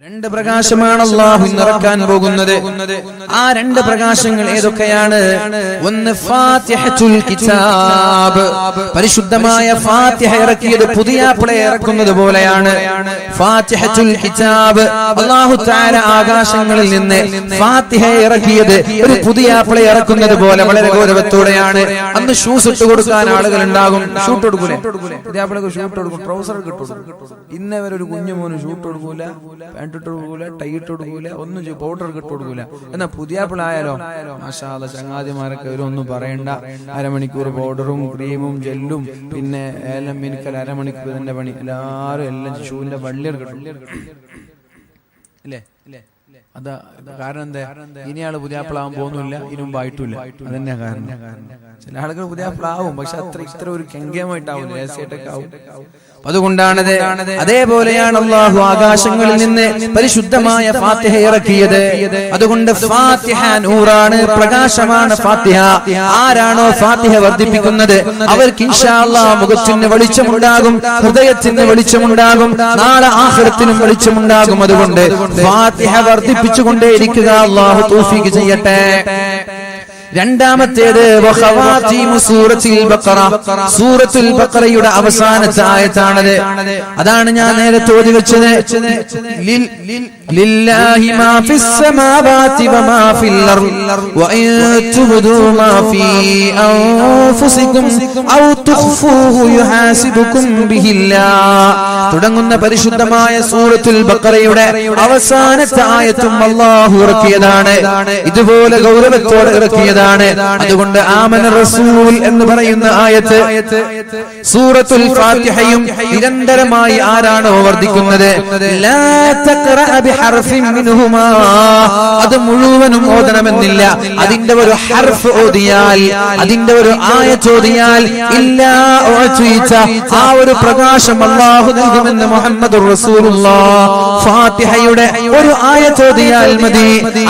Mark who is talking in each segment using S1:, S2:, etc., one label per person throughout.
S1: രണ്ട് പ്രകാശമാണ് അല്ലാഹു നിറക്കാൻ പോകുന്നത്. ആ രണ്ട് പ്രകാശങ്ങൾ ഏതൊക്കെയാണ്? ഒന്ന് ഫാത്തിഹത്തുൽ കിതാബ്, പരിശുദ്ധമായ ഫാത്തിഹ ഇറക്കിയത് പുതിയാപ്പിള ഇറക്കുന്നത് പോലെയാണ്. ഫാത്തിഹത്തുൽ കിതാബ്, അല്ലാഹു തആല ആകാശങ്ങളിൽ നിന്ന് ഫാത്തിഹ ഇറക്കിയത് ഒരു പുതിയാപ്പിള ഇറക്കുന്നത് പോലെ വളരെ ഗൗരവത്തോടെയാണ്. അന്ന് ഷൂസ് ഇട്ട് കൊടുക്കാൻ ആളുകൾ ഉണ്ടാകും. ഷൂട്ട് കൊടുക്കൂലേ? പുതിയാപ്പിളക്ക് ഷൂട്ട് കൊടുക്കും, ട്രൗസർ കിട്ടും. ഇന്നവരെ ഒരു കുഞ്ഞു മോന് ഷൂട്ട് കൊടുക്കൂല, പാന്റ് ഇട്ട് കൊടുക്കൂല, ടൈ ഇട്ട് കൊടുക്കൂല, ഒന്നും പൗഡർ ഇട്ട് കൊടുക്കൂല. എന്നാ പുതിയാപ്പിളായാലോ മാഷാ അല്ലാഹ്, ചങ്ങാതിമാരൊക്കെ ഒന്നും പറയണ്ട. അരമണിക്കൂർ പൗഡറും ക്രീമും ജെല്ലും പിന്നെ എല്ലാം മിനിക്കൽ അരമണിക്കൂർ തന്നെ പണി. എല്ലാരും എല്ലാം ഷൂവിന്റെ വള്ളിയർ കിട്ടും അല്ലേ? അതാ കാരണം എന്താ? ഇനിയാള് പുതിയാപ്പിളാവാൻ പോകുന്നില്ല, ഇനി മുമ്പായിട്ടില്ല. അതന്നെയാ കാരണം. ചില ആളുകൾ പുതിയാപ്പിളാവും, പക്ഷെ ഇത്ര ഒരു കെങ്കേമായിട്ടാവും, രഹസ്യമായിട്ടൊക്കെ ആവും. അതുകൊണ്ടാണത്. അതേപോലെയാണ് അല്ലാഹു ആകാശങ്ങളിൽ നിന്ന് പരിശുദ്ധമായ ഫാത്തിഹ ഇറക്കിയത്. അതുകൊണ്ട് ഫാത്തിഹ നൂറാണ്, പ്രകാശമാണ് ഫാത്തിഹ. ആരാണോ ഫാത്തിഹ വർദ്ധിപ്പിക്കുന്നത് അവർക്ക് ഇൻഷാ അല്ലാഹ് മുഖത്തിന് വെളിച്ചമുണ്ടാകും, ഹൃദയത്തിന് വെളിച്ചമുണ്ടാകും, നാളെ ആഖിറത്തിനും വെളിച്ചമുണ്ടാകും. അതുകൊണ്ട് ഫാത്തിഹ വർദ്ധിപ്പിച്ചുകൊണ്ടേയിരിക്കുക. അല്ലാഹു തൗഫീഖ് ചെയ്യട്ടെ. രണ്ടാമത്തേത് സൂറത്തുൽ ബഖറയുടെ അവസാനത്തെ ആയത്താണത്. അതാണ് ഞാൻ നേരത്തെ ഓതി വെച്ചത്. ലില്ലാഹി മാ ഫിസ് സമാവാതി വമാ ഫിൽ അർദ് വഇൻ തുബ്ദൂ മാ ഫീ അൻഫുസികും ഔ തുഖ്ഫൂഹു യുഹാസിബുകും ബിഹില്ലാഹ് തുടങ്ങുന്ന പരിശുദ്ധമായ സൂറത്തുൽ ബഖറയുടെ അവസാനത്തെ ആയത്തും അല്ലാഹു ഇറക്കിയതാണ്. ഇതുപോലെ ഗൗരവത്തോടെ ഇറക്കിയതാണ്. അതുകൊണ്ട് ആമന റസൂൽ എന്ന് പറയുന്ന ആയത്ത് സൂറത്തുൽ ഫാത്തിഹയും നിരന്തരമായി ആരാണോ വർദ്ധിക്കുന്നത്, ലാ തഖറഅ ബിഹർഫിൻ മിൻഹുമാ, അത് മുഴുവനും ഓതണമെന്നില്ല. അതിന്റെ ഒരു ഹർഫ് ഓതിയാൽ, അതിന്റെ ഒരു ആയത്ത് ഓതിയാൽ ഇല്ലാ ഉഅതീത, ആ ഒരു പ്രകാശം അല്ലാഹു നൽകുമെന്ന് മുഹമ്മദുർ റസൂലുള്ളാഹ്. ഫാത്തിഹയുടെ ഒരു ആയത്ത് ഓതിയാൽ മതി,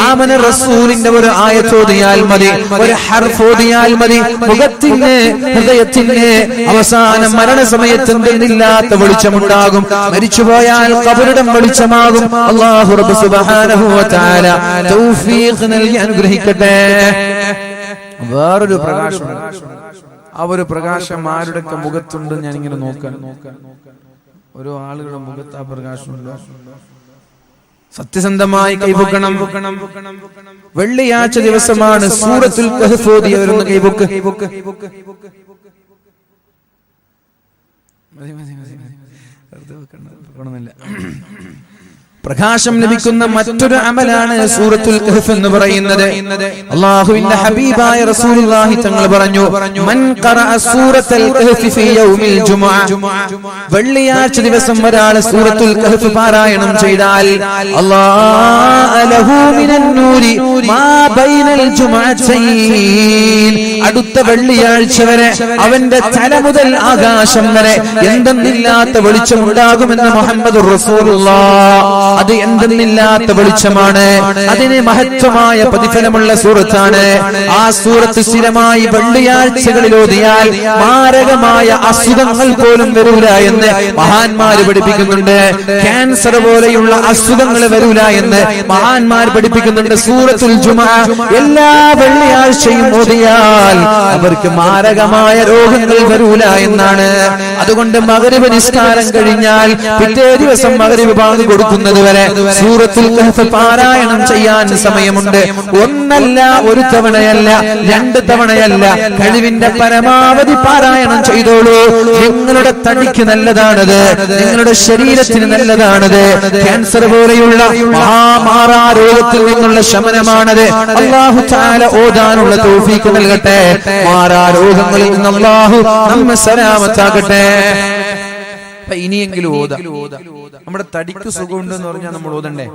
S1: ആമന റസൂലിന്റെ ഒരു ആയത്ത് ഓതിയാൽ മതി, ഒരു ഹർഫ് ഓതിയാൽ മതി. മുഖത്തിന് ഹൃദയത്തിന് അവസാനം മരണസമയത്ത് എന്തെന്നില്ലാത്ത വെളിച്ചമുണ്ടാകും. മരിച്ചുപോയാൽ ഖബറിടം വെളിച്ചമാകും. അല്ലാഹു റബ്ബ് സുബ്ഹാനഹു വ തആല തൗഫീഖ് നൽകി അനുഗ്രഹിക്കട്ടെ. വേറൊരു പ്രകാശം, ആ ഒരു പ്രകാശം ആരുടെയൊക്കെ മുഖത്തുണ്ട് ഞാൻ ഇങ്ങനെ നോക്കാൻ. ഓരോ ആളുകളുടെ മുഖത്ത് ആ പ്രകാശമുണ്ട്. സത്യസന്ധമായി കൈപൊക്കണം. വെള്ളിയാഴ്ച ദിവസമാണ് സൂറത്തുൽ കഹ്ഫ് ഓതിയവരൊന്ന് കൈപൊക്ക്. പ്രകാശം ലഭിക്കുന്ന മറ്റൊരു അമലാണ് സൂറത്തുൽ കഹ്ഫ് എന്ന് പറയുന്നത്. അല്ലാഹുവിന്റെ ഹബീബായ റസൂലുള്ളാഹി തങ്ങൾ പറഞ്ഞു, മൻ ഖറഅ സൂറത്തുൽ കഹ്ഫ് ഫീ യൗമിൽ ജുമുഅ, വെള്ളിയാഴ്ച ദിവസം ഒരാൾ സൂറത്തുൽ കഹ്ഫ് പാരായണം ചെയ്താൽ അല്ലാഹു ലഹു മിനൻ നൂരി മാ ബൈനൽ ജുമുഅത്തൈൻ, അടുത്ത വെള്ളിയാഴ്ച വരെ അവന്റെ തല മുതൽ ആകാശം വരെ എന്തെന്നില്ലാത്ത വെളിച്ചമുണ്ടാകുമെന്ന് മുഹമ്മദുർ റസൂലുള്ളാഹ്. അത് എന്തെന്നില്ലാത്ത വെളിച്ചമാണ്. അതിന് മഹത്വമായ പ്രതിഫലമുള്ള സൂറത്താണ്. ആ സൂറത്ത് സ്ഥിരമായി വെള്ളിയാഴ്ചകളിൽ ഓതിയാൽ മാരകമായ അസുഖങ്ങൾ പോലും വരൂല എന്ന് മഹാന്മാര് പഠിപ്പിക്കുന്നുണ്ട്. ക്യാൻസർ പോലെയുള്ള അസുഖങ്ങൾ വരൂല എന്ന് മഹാന്മാർ പഠിപ്പിക്കുന്നുണ്ട്. സൂറത്തുൽ ജുമുഅ എല്ലാ വെള്ളിയാഴ്ചയും ഓതിയാൽ അവർക്ക് മാരകമായ രോഗങ്ങൾ വരൂല എന്നാണ്. അതുകൊണ്ട് മഗ്‌രിബ് നിസ്കാരം കഴിഞ്ഞാൽ പിറ്റേ ദിവസം മഗ്‌രിബ് ബാങ്ക് കൊടുക്കുന്നത് വരെ സൂറത്തുൽ കഹ്ഫ് പാരായണം ചെയ്യാൻ സമയമുണ്ട്. ഒന്നല്ല, ഒരു തവണയല്ല, രണ്ട് തവണയല്ല, കഴിവിന്റെ പരമാവധി പാരായണം ചെയ്തോളൂ. നിങ്ങളുടെ തടിക്ക് നല്ലതാണത്, നിങ്ങളുടെ ശരീരത്തിന് നല്ലതാണത്. ക്യാൻസർ പോലെയുള്ള മഹാമാറാ രോഗത്തിൽ നിന്നുള്ള ശമനമാണത്. അല്ലാഹു തആല ഓതാനുള്ള തൗഫീഖ് നൽകട്ടെ. മാറാ രോഗങ്ങളിൽ നിന്ന് അല്ലാഹു നമ്മെ സലാമത്താക്കട്ടെ. ഇനിയെങ്കിലും ഓതാ. നമ്മുടെ തടിക്ക് സുഖമുണ്ടെന്ന് പറഞ്ഞാൽ നമ്മൾ ഓതണ്ടേ?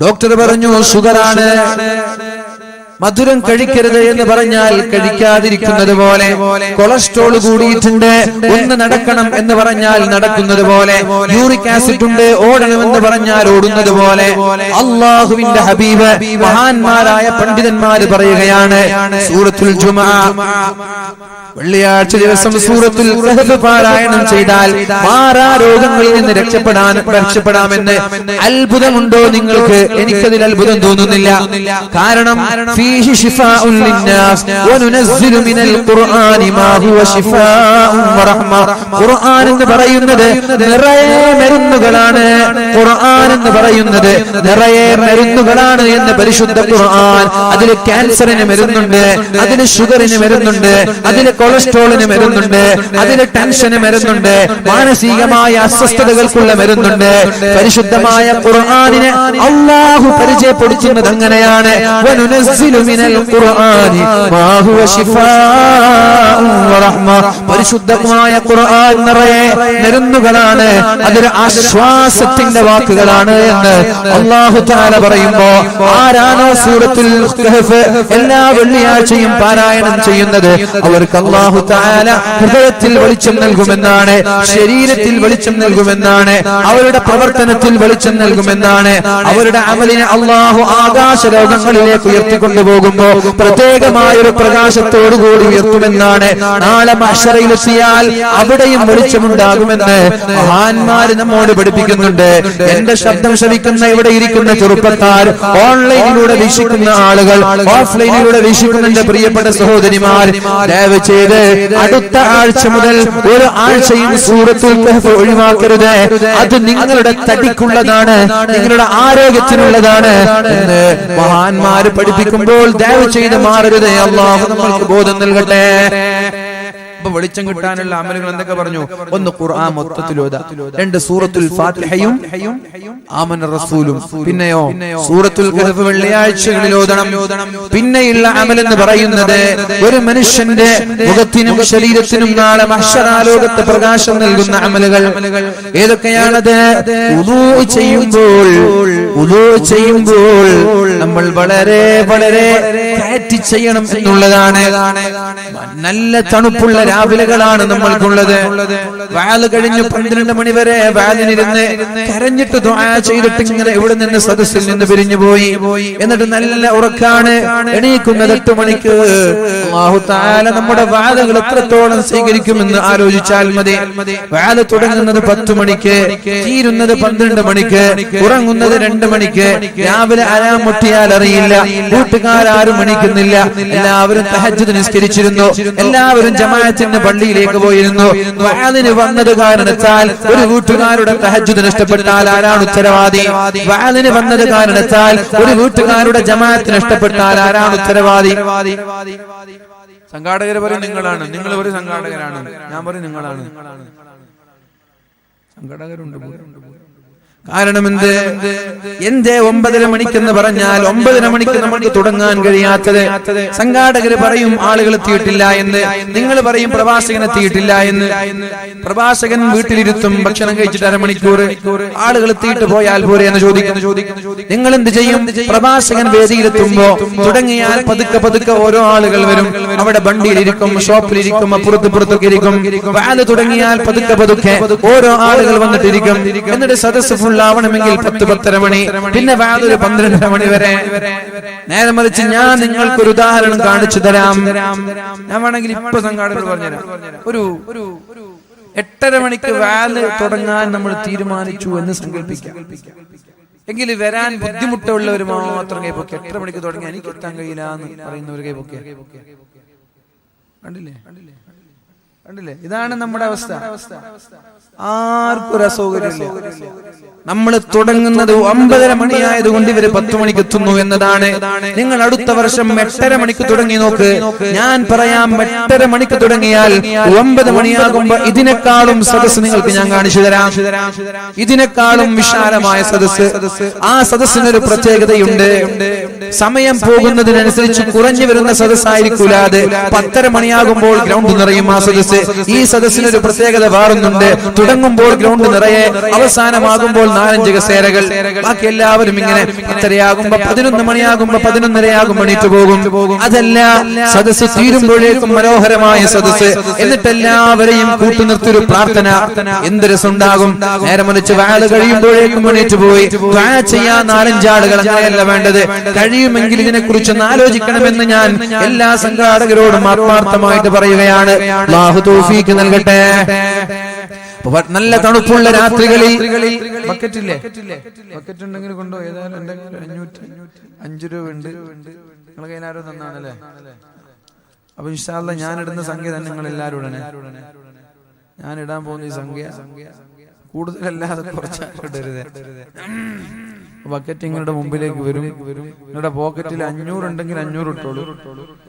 S1: ഡോക്ടർ പറഞ്ഞു ഷുഗറാണ്, മധുരം കഴിക്കരുത് എന്ന് പറഞ്ഞാൽ കഴിക്കാതിരിക്കുന്നത് പോലെ, കൊളസ്ട്രോൾ കൂടിയിട്ടുണ്ട് ഒന്ന് നടക്കണം എന്ന് പറഞ്ഞാൽ നടക്കുന്നത് പോലെ, യൂറിക് ആസിഡ് ഉണ്ട് ഓടണമെന്ന് പറഞ്ഞാൽ ഓടുന്നത് പോലെ. അല്ലാഹുവിന്റെ ഹബീബ് മഹാന്മാരായ പണ്ഡിതന്മാര് പറയുകയാണ്, സൂറത്തുൽ ജുമുഅ വെള്ളിയാഴ്ച ദിവസം സൂറത്തുൽ കഹ്ഫ് പാരായണം ചെയ്താൽ മാറാ രോഗങ്ങളിൽ നിന്ന് രക്ഷപ്പെടാമെന്ന് അത്ഭുതമുണ്ടോ നിങ്ങൾക്ക്? എനിക്കതിൽ അത്ഭുതം തോന്നുന്നില്ല. കാരണം ഫീഹി ശിഫാഉൻ ലിന്നാസ് വനുനസ്സിലു മിനൽ ഖുർആനി മാ ഹുവ ശിഫാഉൻ വറഹ്മ. ഖുർആൻ എന്ന് പറയുന്നത് നിറയെ മരുന്നുകളാണ്. ഖുർആൻ എന്ന് പറയുന്നത് നിറയെ മരുന്നുകളാണ് എന്ന് പരിശുദ്ധ ഖുർആൻ. അതിൽ ക്യാൻസറിന് മരുന്നുണ്ട്, അതിൽ ഷുഗറിന് മരുന്നുണ്ട്, അതിൽ കൊളസ്ട്രോളിന് മരുന്നുണ്ട്, അതിൽ ടെൻഷന് മരുന്നുണ്ട്, മാനസികമായ അസ്വസ്ഥതകൾക്കുള്ള മരുന്നുണ്ട്. പരിശുദ്ധമായ ഖുർആനിനെ അല്ലാഹു പരിചയപ്പെടുത്തുന്നത് അങ്ങനെയാണ്. വനുനസ്സിലു മിനൽ ഖുർആനി മാ ഹുവ ശിഫാഉൻ വറഹ്മ. പരിശുദ്ധമായ ഖുർആൻ നിറയെ മരുന്നുകളാണ്, അതൊരു ആശ്വാസത്തിന്റെ വാക്കുകളാണ് എന്ന് അല്ലാഹു തആല പറയുമ്പോ ആരാണോ സൂറത്തുൽ കഹ്ഫ് എല്ലാ വെള്ളിയാഴ്ചയും പാരായണം ചെയ്യുന്നത് അവർക്ക് അല്ലാഹു തആല ഹൃദയത്തിൽ വെളിച്ചം നൽകുമെന്നാണ്, ശരീരത്തിൽ വെളിച്ചം നൽകുമെന്നാണ്, അവരുടെ പ്രവർത്തനത്തിൽ വെളിച്ചം നൽകുമെന്നാണ്. അവരുടെ അമലിനെ അല്ലാഹു ആകാശ ലോകങ്ങളിലേക്ക് ഉയർത്തിക്കൊണ്ടുപോകുമ്പോ പ്രത്യേകമായ ഒരു പ്രകാശത്തോടുകൂടി ഉയർത്തുമെന്നാണ്. നാളെ മഹ്ശറയിലെത്തിയാൽ അവിടെയും വെളിച്ചമുണ്ടാകുമെന്ന് മഹാന്മാര് നമ്മോട് പഠിപ്പിക്കുന്നുണ്ട്. എന്റെ ശബ്ദം ശ്രവിക്കുന്ന ഇവിടെ ഇരിക്കുന്ന ചെറുപ്പക്കാർ, ഓൺലൈനിലൂടെ വീക്ഷിക്കുന്ന ആളുകൾ, ഓഫ്ലൈനിലൂടെ വീക്ഷിക്കുന്ന എന്റെ പ്രിയപ്പെട്ട സഹോദരിമാർ, ദയവ് ചെയ്ത് അടുത്ത ആഴ്ച മുതൽ ഒരു ആഴ്ചയും സൂറത്തുൽ കഹ്ഫ് ഒഴിവാക്കരുത്. അത് നിങ്ങളുടെ തടിക്കുള്ളതാണ്, നിങ്ങളുടെ ആരോഗ്യത്തിനുള്ളതാണ് എന്ന് മഹാന്മാര് പഠിപ്പിക്കുമ്പോൾ ദയവ് ചെയ്ത് മാറരുത്. അല്ലാഹു നമ്മൾക്ക് ബോധം നൽകട്ടെ. അപ്പൊ വെളിച്ചം കിട്ടാനുള്ള അമലുകൾ എന്തൊക്കെ പറഞ്ഞു? ഒന്ന് ഖുർആൻ മൊത്തത്തിൽ ഓതാ, രണ്ട് സൂറത്തുൽ ഫാത്തിഹയും ആമന റസൂലും, പിന്നെയോ സൂറത്തുൽ കഹ്ഫ് വെള്ളിയാഴ്ചകളിൽ ഓതണം. പിന്നെയുള്ള അമൽ എന്ന് പറയുന്നത് ഒരു മനുഷ്യന്റെ മുഖത്തിനും ശരീരത്തിനും നാളെ മഹ്ശറാലോകത്തെ പ്രകാശം നൽകുന്ന അമലുകൾ ഏതൊക്കെയാണത്? വുളൂ ചെയ്യുമ്പോൾ നമ്മൾ വളരെ വളരെ കാറ്റി ചെയ്യണം എന്നുള്ളതാണ്. നല്ല തണുപ്പുള്ള രാവിലെകളാണ് നമ്മൾക്കുള്ളത്. വാല് കഴിഞ്ഞു 12 മണി വരെ വാലിനിരുന്ന് കരഞ്ഞിട്ട് ദുആ ചെയ്തിട്ട് ഇങ്ങനെ ഇവിടെ നിന്ന് സദസ്സിൽ നിന്ന് പിരിഞ്ഞു പോയി. എന്നിട്ട് നല്ല ഉറക്കാണ്, എണീക്കുന്നത് 8 മണിക്ക്. അല്ലാഹു തആല നമ്മുടെ വാലുകൾ എത്രത്തോളം സ്വീകരിക്കുമെന്ന് ആലോചിച്ചാൽ മതി. വാല് തുടങ്ങുന്നത് 10 മണിക്ക്, തീരുന്നത് 12 മണിക്ക്, ഉറങ്ങുന്നത് 2 മണിക്ക്. രാവിലെ അലാം മുട്ടിയാൽ അറിയില്ല, കൂട്ടുകാരും മണിക്കുന്നില്ല. എല്ലാവരും തഹജ്ജുദ് നിസ്കരിച്ചിരുന്നു, എല്ലാവരും ജമാഅത്തിന്റെ പള്ളിയിലേക്ക് പോയിരുന്നു. വാലിന് വന്നത് കാരണത്താൽ ഒരു വീട്ടുകാരുടെ തഹജ്ജുദ് നഷ്ടപ്പെട്ടാൽ ആരാണ് ഉത്തരവാദി? വാലിന് വന്നത് കാരണത്താൽ ഒരു വീട്ടുകാരുടെ ജമാഅത്ത് നഷ്ടപ്പെട്ടാൽ ആരാണ് ഉത്തരവാദി? സംഘാടകർ പറയും നിങ്ങളാണ്, നിങ്ങൾ ഒരു സംഘാടകരാണ്, ഞാൻ പറയും നിങ്ങളാണ്. സംഘാടകരുണ്ട്. കാരണം എന്തേ 9:30 മണിക്കെന്ന് പറഞ്ഞാൽ 9:30 മണിക്ക് നമുക്ക് തുടങ്ങാൻ കഴിയാത്തത്? സംഘാടകര് പറയും ആളുകൾ എത്തിയിട്ടില്ല എന്ന്, നിങ്ങൾ പറയും പ്രഭാഷകൻ എത്തിയിട്ടില്ല എന്ന്. പ്രഭാഷകൻ വീട്ടിലിരുത്തും, ഭക്ഷണം കഴിച്ചിട്ട് 1/2 മണിക്കൂർ, ആളുകൾ എത്തിയിട്ട് പോയാൽ പോരെ എന്ന് ചോദിക്കുന്നു. നിങ്ങൾ എന്ത് ചെയ്യും? പ്രഭാഷകൻ വേദിയിലെത്തുമ്പോ തുടങ്ങിയാൽ പതുക്കെ പതുക്കെ ഓരോ ആളുകൾ വരും. അവിടെ വണ്ടിയിലിരിക്കും, ഷോപ്പിലിരിക്കും, അപ്പുറത്തുപുറത്തൊക്കെ ഇരിക്കും. വാല് തുടങ്ങിയാൽ പതുക്കെ പതുക്കെ ഓരോ ആളുകൾ വന്നിട്ടിരിക്കും. എന്നിട്ട് സദസ്സ് ആവണമെങ്കിൽ 10-10:30 മണി, പിന്നെ വാതൊരു 12:30 മണി വരെ. നേരെ മറിച്ച് ഞാൻ നിങ്ങൾക്കൊരു ഉദാഹരണം കാണിച്ചു തരാം. ഞാൻ വേണമെങ്കിൽ ഇപ്പൊ സംഘാടകർ പറഞ്ഞുതരാം. ഒരു 8:30 മണിക്ക് വാല് തുടങ്ങാൻ നമ്മൾ തീരുമാനിച്ചു എന്ന് സങ്കല്പിക്കാം. എങ്കിൽ വരാൻ ബുദ്ധിമുട്ടുള്ളവർ മാത്രം കൈപ്പൊക്കെ. 8:30 മണിക്ക് തുടങ്ങി എനിക്ക് എത്താൻ കഴിയില്ല എന്ന് പറയുന്നവർ കൈപ്പൊക്കെ. കണ്ടില്ലേ? ഇതാണ് നമ്മുടെ അവസ്ഥ. ആർക്കും ഒരു അസൗകര്യമില്ല. നമ്മൾ തുടങ്ങുന്നത് 9:30 മണിയായതുകൊണ്ട് ഇവര് 10 മണിക്ക് എത്തുന്നു എന്നതാണ്. നിങ്ങൾ അടുത്ത വർഷം 8:30 മണിക്ക് തുടങ്ങി നോക്ക്. ഞാൻ പറയാം, 8:30 മണിക്ക് തുടങ്ങിയാൽ 9 മണിയാകുമ്പോ ഇതിനേക്കാളും സദസ്സ് നിങ്ങൾക്ക് ഞാൻ കാണിച്ചു തരാം. ഇതിനേക്കാളും വിശാലമായ സദസ്സ്. ആ സദസ്സിനൊരു പ്രത്യേകതയുണ്ട്. സമയം പോകുന്നതിനനുസരിച്ച് കുറഞ്ഞു വരുന്ന സദസ്സായിരിക്കൂല അത്. 10:30 മണിയാകുമ്പോൾ ഗ്രൗണ്ട് നിറയും ആ സദസ്സ്. ഈ സദസ്സിനൊരു പ്രത്യേകത മാറുന്നുണ്ട്. തുടങ്ങുമ്പോൾ ഗ്രൗണ്ട് നിറയെ, അവസാനമാകുമ്പോൾ 4-5 കസേരകൾ. ബാക്കി എല്ലാവരും ഇങ്ങനെ 10:30 11 മണിയാകുമ്പോ 11:30 എണീറ്റ് പോകും. അതല്ല, സദസ്സ് തീരുമ്പോഴേക്കും മനോഹരമായ സദസ്സ്, എന്നിട്ട് എല്ലാവരെയും കൂട്ടുനിർത്തിയൊരു പ്രാർത്ഥന. എന്ത് രസമുണ്ടാകും. നേരെ മറിച്ച് വാഴ കഴിയുമ്പോഴേക്കും എണീറ്റ് പോയി ദുആ ചെയ്യാൻ 4-5 ആളുകൾ. അങ്ങനെയല്ല വേണ്ടത്. കഴിയുമെങ്കിൽ ഇതിനെക്കുറിച്ച് ആലോചിക്കണമെന്ന് ഞാൻ എല്ലാ സംഘാടകരോടും ആത്മാർത്ഥമായിട്ട് പറയുകയാണ്. അല്ലാഹു തൗഫീഖ് നൽകട്ടെ. നല്ല തണുപ്പുള്ള രാത്രികളിൽ ബക്കറ്റില്ലേ, ബക്കറ്റ് ഉണ്ടെങ്കിൽ കൊണ്ടോ. ഏതായാലും എന്റെ 5 രൂപ ഉണ്ട്, നിങ്ങളെ കയ്യിലാരോ തന്നാണല്ലേ. അപ്പൊ ഇൻഷാ അല്ലാഹ് ഞാൻ ഇടുന്ന സംഖ്യ തന്നെ നിങ്ങൾ എല്ലാവരും ഇടണേ. ഞാൻ ഇടാൻ പോകുന്ന ഈ സംഖ്യ കൂടുതലല്ലാതെ കുറച്ചിടരുത്. ബക്കറ്റ് നിങ്ങളുടെ മുമ്പിലേക്ക് വരും. നിങ്ങളുടെ പോക്കറ്റിൽ 500 ഉണ്ടെങ്കിൽ 500 ഇട്ടോളൂ.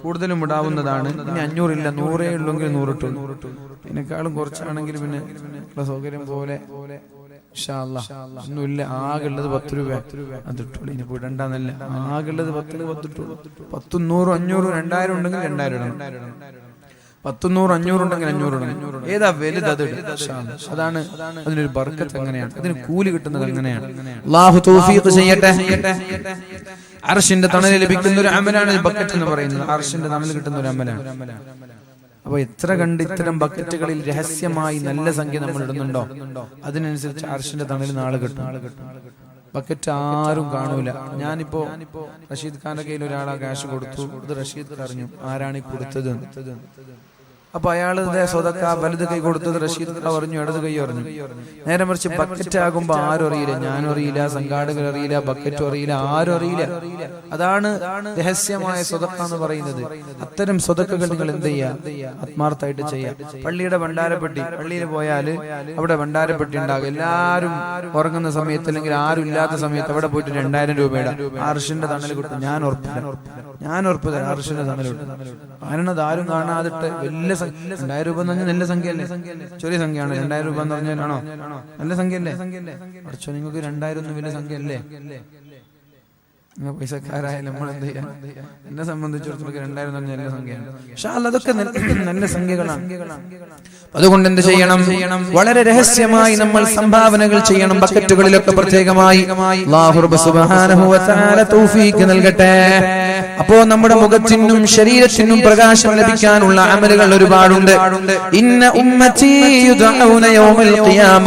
S1: കൂടുതലും ഇടാവുന്നതാണ്. ഇനി 500 ഇല്ല, 100 ഉള്ളെങ്കിൽ 100 ഇട്ടു. ഇതിനേക്കാളും കുറച്ചാണെങ്കിൽ പിന്നെ സൗകര്യം പോലെ ഒന്നുമില്ല. ആകെയുള്ളത് 10 രൂപ, അത് ഇട്ടോളൂ. ഇനി ഇടണ്ടെന്നല്ല, ആകെയുള്ളത് 10 ഇട്ടോളൂ. 10, 100, 500, 2000 ഉണ്ടെങ്കിൽ 2000 ഇടണം. 10, 100, 500 ഉണ്ടെങ്കിൽ 500 ഇടണം. ഏതാ വലുത് അത് അതാണ് അതിനൊരു ബർക്കത്ത്. അങ്ങനെയാണ് അതിന് കൂലി കിട്ടുന്നത്. അങ്ങനെയാണ്. അല്ലാഹു തൗഫീഖ് ചെയ്യട്ടെ. അർശിന്റെ തണൽ ലഭിക്കുന്ന ഒരു അമലാണ് ബക്കറ്റ് എന്ന് പറയുന്നത്. അർശിന്റെ തണൽ കിട്ടുന്ന ഒരു അമലാണ്. അപ്പൊ എത്ര കണ്ട് ഇത്തരം ബക്കറ്റുകളിൽ രഹസ്യമായി നല്ല സംഖ്യ നമ്മൾ ഇടുന്നുണ്ടോ അതിനനുസരിച്ച് അർശിന്റെ തണൽ നാളെ കിട്ടും. ബക്കറ്റ് ആരും കാണൂല. ഞാനിപ്പോ റഷീദ് ഖാന്റെ കയ്യിൽ ഒരാളാ ക്യാഷ് കൊടുത്തു. ഇത് റഷീദ് അറിഞ്ഞു ആരാണ് ഈ കൊടുത്തത്. അപ്പൊ അയാള് സ്വതക്ക വലത് കൈ കൊടുത്തത് റഷീദ് പറഞ്ഞു, ഇടത് കൈ പറഞ്ഞു. നേരെ മറിച്ച് ബക്കറ്റ് ആകുമ്പോ ആരും അറിയില്ല. ഞാനും അറിയില്ല, സംഘാടകർ അറിയില്ല, ബക്കറ്റും അറിയില്ല, ആരും അറിയില്ല. അതാണ് രഹസ്യമായ സ്വതക്ക എന്ന് പറയുന്നത്. അത്തരം സ്വതക്കകൾ നിങ്ങൾ എന്ത് ചെയ്യാ? ആത്മാർത്ഥമായിട്ട് ചെയ്യാം. പള്ളിയുടെ ഭണ്ഡാരപ്പെട്ടി, പള്ളിയിൽ പോയാല് അവിടെ ഭണ്ഡാരപ്പെട്ടി ഉണ്ടാകും. എല്ലാരും ഉറങ്ങുന്ന സമയത്ത് അല്ലെങ്കിൽ ആരും ഇല്ലാത്ത സമയത്ത് അവിടെ പോയിട്ട് 2000 രൂപയുടെ അർശിന്റെ തണൽ കിട്ടും. ഞാൻ ഉറപ്പ് അർശിന്റെ തണൽ കിട്ടും. കാരണം ആരും കാണാതിട്ട് വലിയ 2000 രൂപ എന്ന് പറഞ്ഞാൽ നല്ല സംഖ്യ അല്ലേ? ചെറിയ സംഖ്യയാണ്. 2000 രൂപ എന്ന് പറഞ്ഞാൽ ആണോ നല്ല സംഖ്യ അല്ലേ? അടച്ചോ, നിങ്ങൾക്ക് 2000 ഒന്നും വലിയ സംഖ്യ അല്ലേ? നിങ്ങൾ പൈസക്കാരായ നമ്മൾ എന്ത് ചെയ്യാം? എന്നെ സംബന്ധിച്ചിടത്തോളം 2000 എന്ന് പറഞ്ഞാൽ നല്ല സംഖ്യയാണ്. പക്ഷെ അതൊക്കെ നല്ല സംഖ്യകളാണ്. അതുകൊണ്ട് എന്ത് ചെയ്യണം? വളരെ രഹസ്യമായി നമ്മൾ സംഭാവനകൾ ചെയ്യണം. ബക്കറ്റുകളിലൊക്കെ പ്രത്യേകമായി. അല്ലാഹു സുബ്ഹാനഹു വ തആല തൗഫീഖ് നൽകട്ടെ. അപ്പോ നമ്മുടെ മുഖത്തിനും ശരീരത്തിനും പ്രകാശം ലഭിക്കാനുള്ള അമലുകൾ ഒരുപാടുണ്ട്. ഇന്ന ഉമ്മത്തി യുദഊന യൗമൽ ഖിയാമ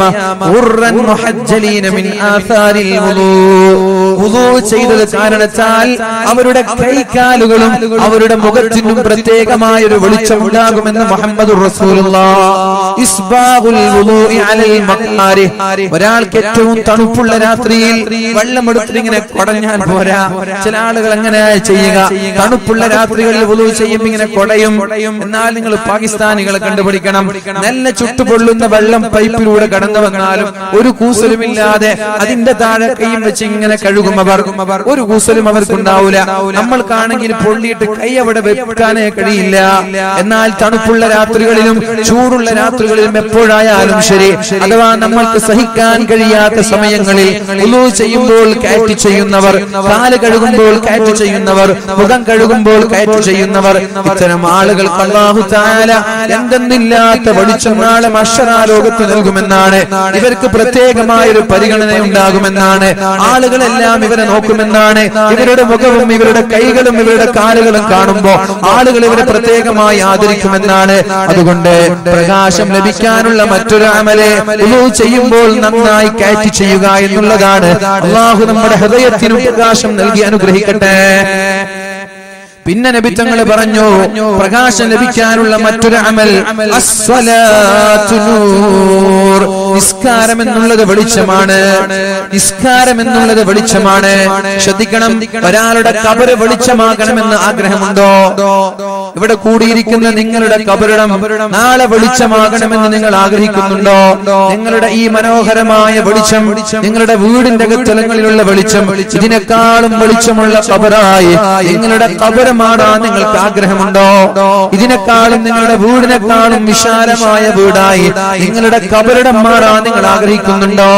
S1: ഖുർറൻ മുഹജ്ജലീന മിൻ ആസാരിൽ വുളൂ ചെയ്തത് കാരണത്താൽ അവരുടെ കൈകാലുകളും അവരുടെ മുഖത്തിനും പ്രത്യേകമായ ഒരു വെളിച്ചം ഉണ്ടാകുമെന്ന് മുഹമ്മദുർ റസൂലുള്ളാഹ്. ഇസ്ബാഹുൽ വുളൂഇ അലൽ മഖാരി. ഒരാൾക്ക് ഏറ്റവും തണുപ്പുള്ള രാത്രിയിൽ വെള്ളം എടുത്തിട്ട് ഇങ്ങനെ കൊടഞ്ഞാൽ പോരാ. ചില ആളുകൾ അങ്ങനെ ചെയ്യുക. തണുപ്പുള്ള രാത്രികളിൽ വുളൂ ചെയ്യുമ്പോൾ ഇങ്ങനെ കൊടയും. എന്നാൽ നിങ്ങൾ പാകിസ്ഥാനികളെ കണ്ടുപിടിക്കണം. നല്ല ചുട്ടുപൊള്ളുന്ന വെള്ളം പൈപ്പിലൂടെ കടന്നു വന്നാലും ഒരു കൂസലുമില്ലാതെ അതിന്റെ താഴെ കൈയും വെച്ച് ഇങ്ങനെ കഴുകും. അവർ ഒരു കൂസലും അവർക്കുണ്ടാവൂല. നമ്മൾക്കാണെങ്കിൽ പൊള്ളിയിട്ട് കൈ അവിടെ വെക്കാനേ കഴിയില്ല. എന്നാൽ തണുപ്പുള്ള രാത്രികളിലും ചൂടുള്ള രാത്രികളിലും എപ്പോഴായാലും ശരി, അഥവാ നമ്മൾക്ക് സഹിക്കാൻ കഴിയാത്ത സമയങ്ങളിൽ വുളൂ ചെയ്യുമ്പോൾ കയറ്റി ചെയ്യുന്നവർ, കാല് കഴുകുമ്പോൾ കയറ്റി ചെയ്യുന്നവർ, മുഖം കഴുകുമ്പോൾ കയറ്റി ചെയ്യുന്നവർ, ഇത്തരം ആളുകൾക്ക് അല്ലാഹു തആല എന്തെന്നില്ലാത്ത വെളിച്ചം നാളെ മഹ്ശറാ ലോകത്ത് നൽകുമെന്നാണ്. ഇവർക്ക് പ്രത്യേകമായ ഒരു പരിഗണന ഉണ്ടാകുമെന്നാണ്. ആളുകളെല്ലാം ഇവരെ നോക്കുമെന്നാണ്. ഇവരുടെ മുഖവും ഇവരുടെ കൈകളും ഇവരുടെ കാലുകളും കാണുമ്പോൾ ആളുകൾ ഇവരെ പ്രത്യേകമായി ആദരിക്കുമെന്നാണ്. അതുകൊണ്ട് പ്രകാശം ലഭിക്കാനുള്ള മറ്റൊരു അമല് വുളൂ ചെയ്യുമ്പോൾ നന്നായി കയറ്റി ചെയ്യുക എന്നുള്ളതാണ്. അല്ലാഹു നമ്മുടെ ഹൃദയത്തിനും പ്രകാശം നൽകി അനുഗ്രഹിക്കട്ടെ. പിന്നെ നബി തങ്ങൾ പറഞ്ഞു പ്രകാശം ലഭിക്കാനുള്ള മറ്റൊരു അമൽ അസ്സലാത്തു നൂർ. നിസ്കാരം എന്നുള്ളത് വെളിച്ചമാണ്. നിസ്കാരം എന്നുള്ളത് വെളിച്ചമാണ്. ശ്രദ്ധിക്കണം, ഒരാളുടെ ഖബർ വെളിച്ചമാകണമെന്ന് ആഗ്രഹമുണ്ടോ? ഇവിടെ കൂടിയിരിക്കുന്ന നിങ്ങളുടെ ഖബറിടം നാളെ വെളിച്ചമാകണമെന്ന് നിങ്ങൾ ആഗ്രഹിക്കുന്നുണ്ടോ? നിങ്ങളുടെ ഈ മനോഹരമായ വെളിച്ചം, നിങ്ങളുടെ വീടിന്റെ അകത്തലങ്ങളിലുള്ള വെളിച്ചം, ഇതിനേക്കാളും വെളിച്ചമുള്ള ഖബറായി നിങ്ങളുടെ ഖബർ മാറാൻ നിങ്ങൾക്ക് ആഗ്രഹമുണ്ടോ? ഇതിനേക്കാളും നിങ്ങളുടെ വീടിനേക്കാളും വിശാലമായ വീടായി നിങ്ങളുടെ കബറിടം മാറാൻ നിങ്ങൾ ആഗ്രഹിക്കുന്നുണ്ടോ?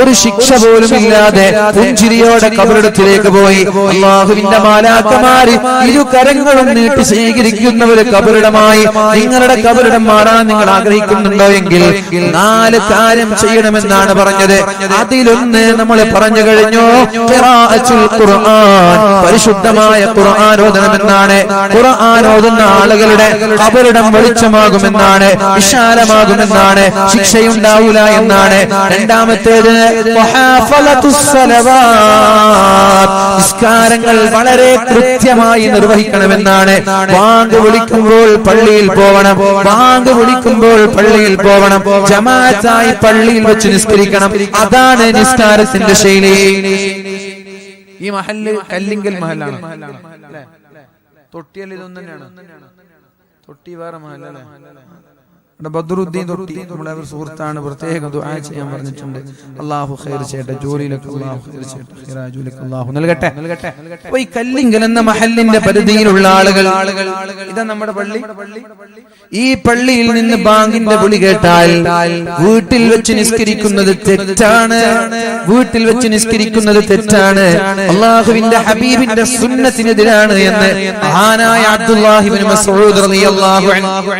S1: ഒരു ശിക്ഷ പോലും ഇല്ലാതെ പുഞ്ചിരിയോടെ കബറിടത്തിലേക്ക് പോയി അല്ലാഹുവിന്റെ മാലാഖമാര് ഇരു കരങ്ങളും നീട്ടി സ്വീകരിക്കുന്ന ഒരു കബറിടമായി നിങ്ങളുടെ കബറിടം മാറാൻ നിങ്ങൾ ആഗ്രഹിക്കുന്നുണ്ടോ എങ്കിൽ 4 കാര്യം ചെയ്യണമെന്നാണ് പറഞ്ഞത്. അതിലൊന്ന് നമ്മൾ പറഞ്ഞു കഴിഞ്ഞു, ഖിറാഅത്തുൽ ഖുർആൻ, പരിശുദ്ധമായ ഖുർആൻ ഓതണമെന്നാണ്. ഖുർആൻ ഓതുന്ന ആളുകളുടെ കബറിടം വെളിച്ചമാകുമെന്നാണ്, വിശാലമാകുമെന്നാണ്, ശിക്ഷയുണ്ടാവൂല എന്നാണ്. രണ്ടാമത്തേത് വഹാഫലത്തുസ് സലവാത്ത്, നിസ്കാരങ്ങൾ വളരെ കൃത്യമായി നിർവഹിക്കണമെന്നാണ്. ബാങ്ക് വിളിക്കുമ്പോൾ പള്ളിയിൽ പോകണം, ബാങ്ക് വിളിക്കുമ്പോൾ പള്ളിയിൽ പോകണം, ജമാഅത്തായി പള്ളിയിൽ വെച്ച് നിസ്കരിക്കണം. അതാണ് നിസ്കാരത്തിന്റെ ശൈലി. ഈ മഹല്ല് കല്ലിങ്കൽ മഹല്ലാണ്. തൊട്ടിയല്ല ഇതൊന്നും തന്നെയാണ്. തൊട്ടി വേറെ മഹല്ലല്ലേ? ബദ്രുദ്ദീൻ തൊട്ടി നമ്മുടെ ഒരു സുഹൃത്താണ്, പ്രത്യേകം ദുആ ചെയ്യാൻ പറഞ്ഞിട്ടുണ്ട്. അല്ലാഹു ഖൈർ ചെയ്യട്ടെ, ജോലിയിലൊക്കെ അല്ലാഹു ഖൈർ ചെയ്യട്ടെ, ഖൈറായ ജോലിക്ക് അല്ലാഹു നൽകട്ടെ. അപ്പോൾ ഈ കല്ലിങ്കൽ എന്ന മഹല്ലിന്റെ പരിധിയിലുള്ള ആളുകൾ, ഇതാ നമ്മുടെ പള്ളി. ഈ പള്ളിയിൽ നിന്ന് ബാങ്കിന്റെ വിളി കേട്ടാൽ വീട്ടിൽ വെച്ച് നിസ്കരിക്കുന്നത് തെറ്റാണ്, വീട്ടിൽ വെച്ച് നിസ്കരിക്കുന്നത് തെറ്റാണ്, അല്ലാഹുവിന്റെ ഹബീബിന്റെ സുന്നത്തിനെതിരാണ് എന്ന് മഹാനായ അബ്ദുല്ലാഹി ഇബ്നു മസ്ഊദ് റളിയല്ലാഹു അൻഹു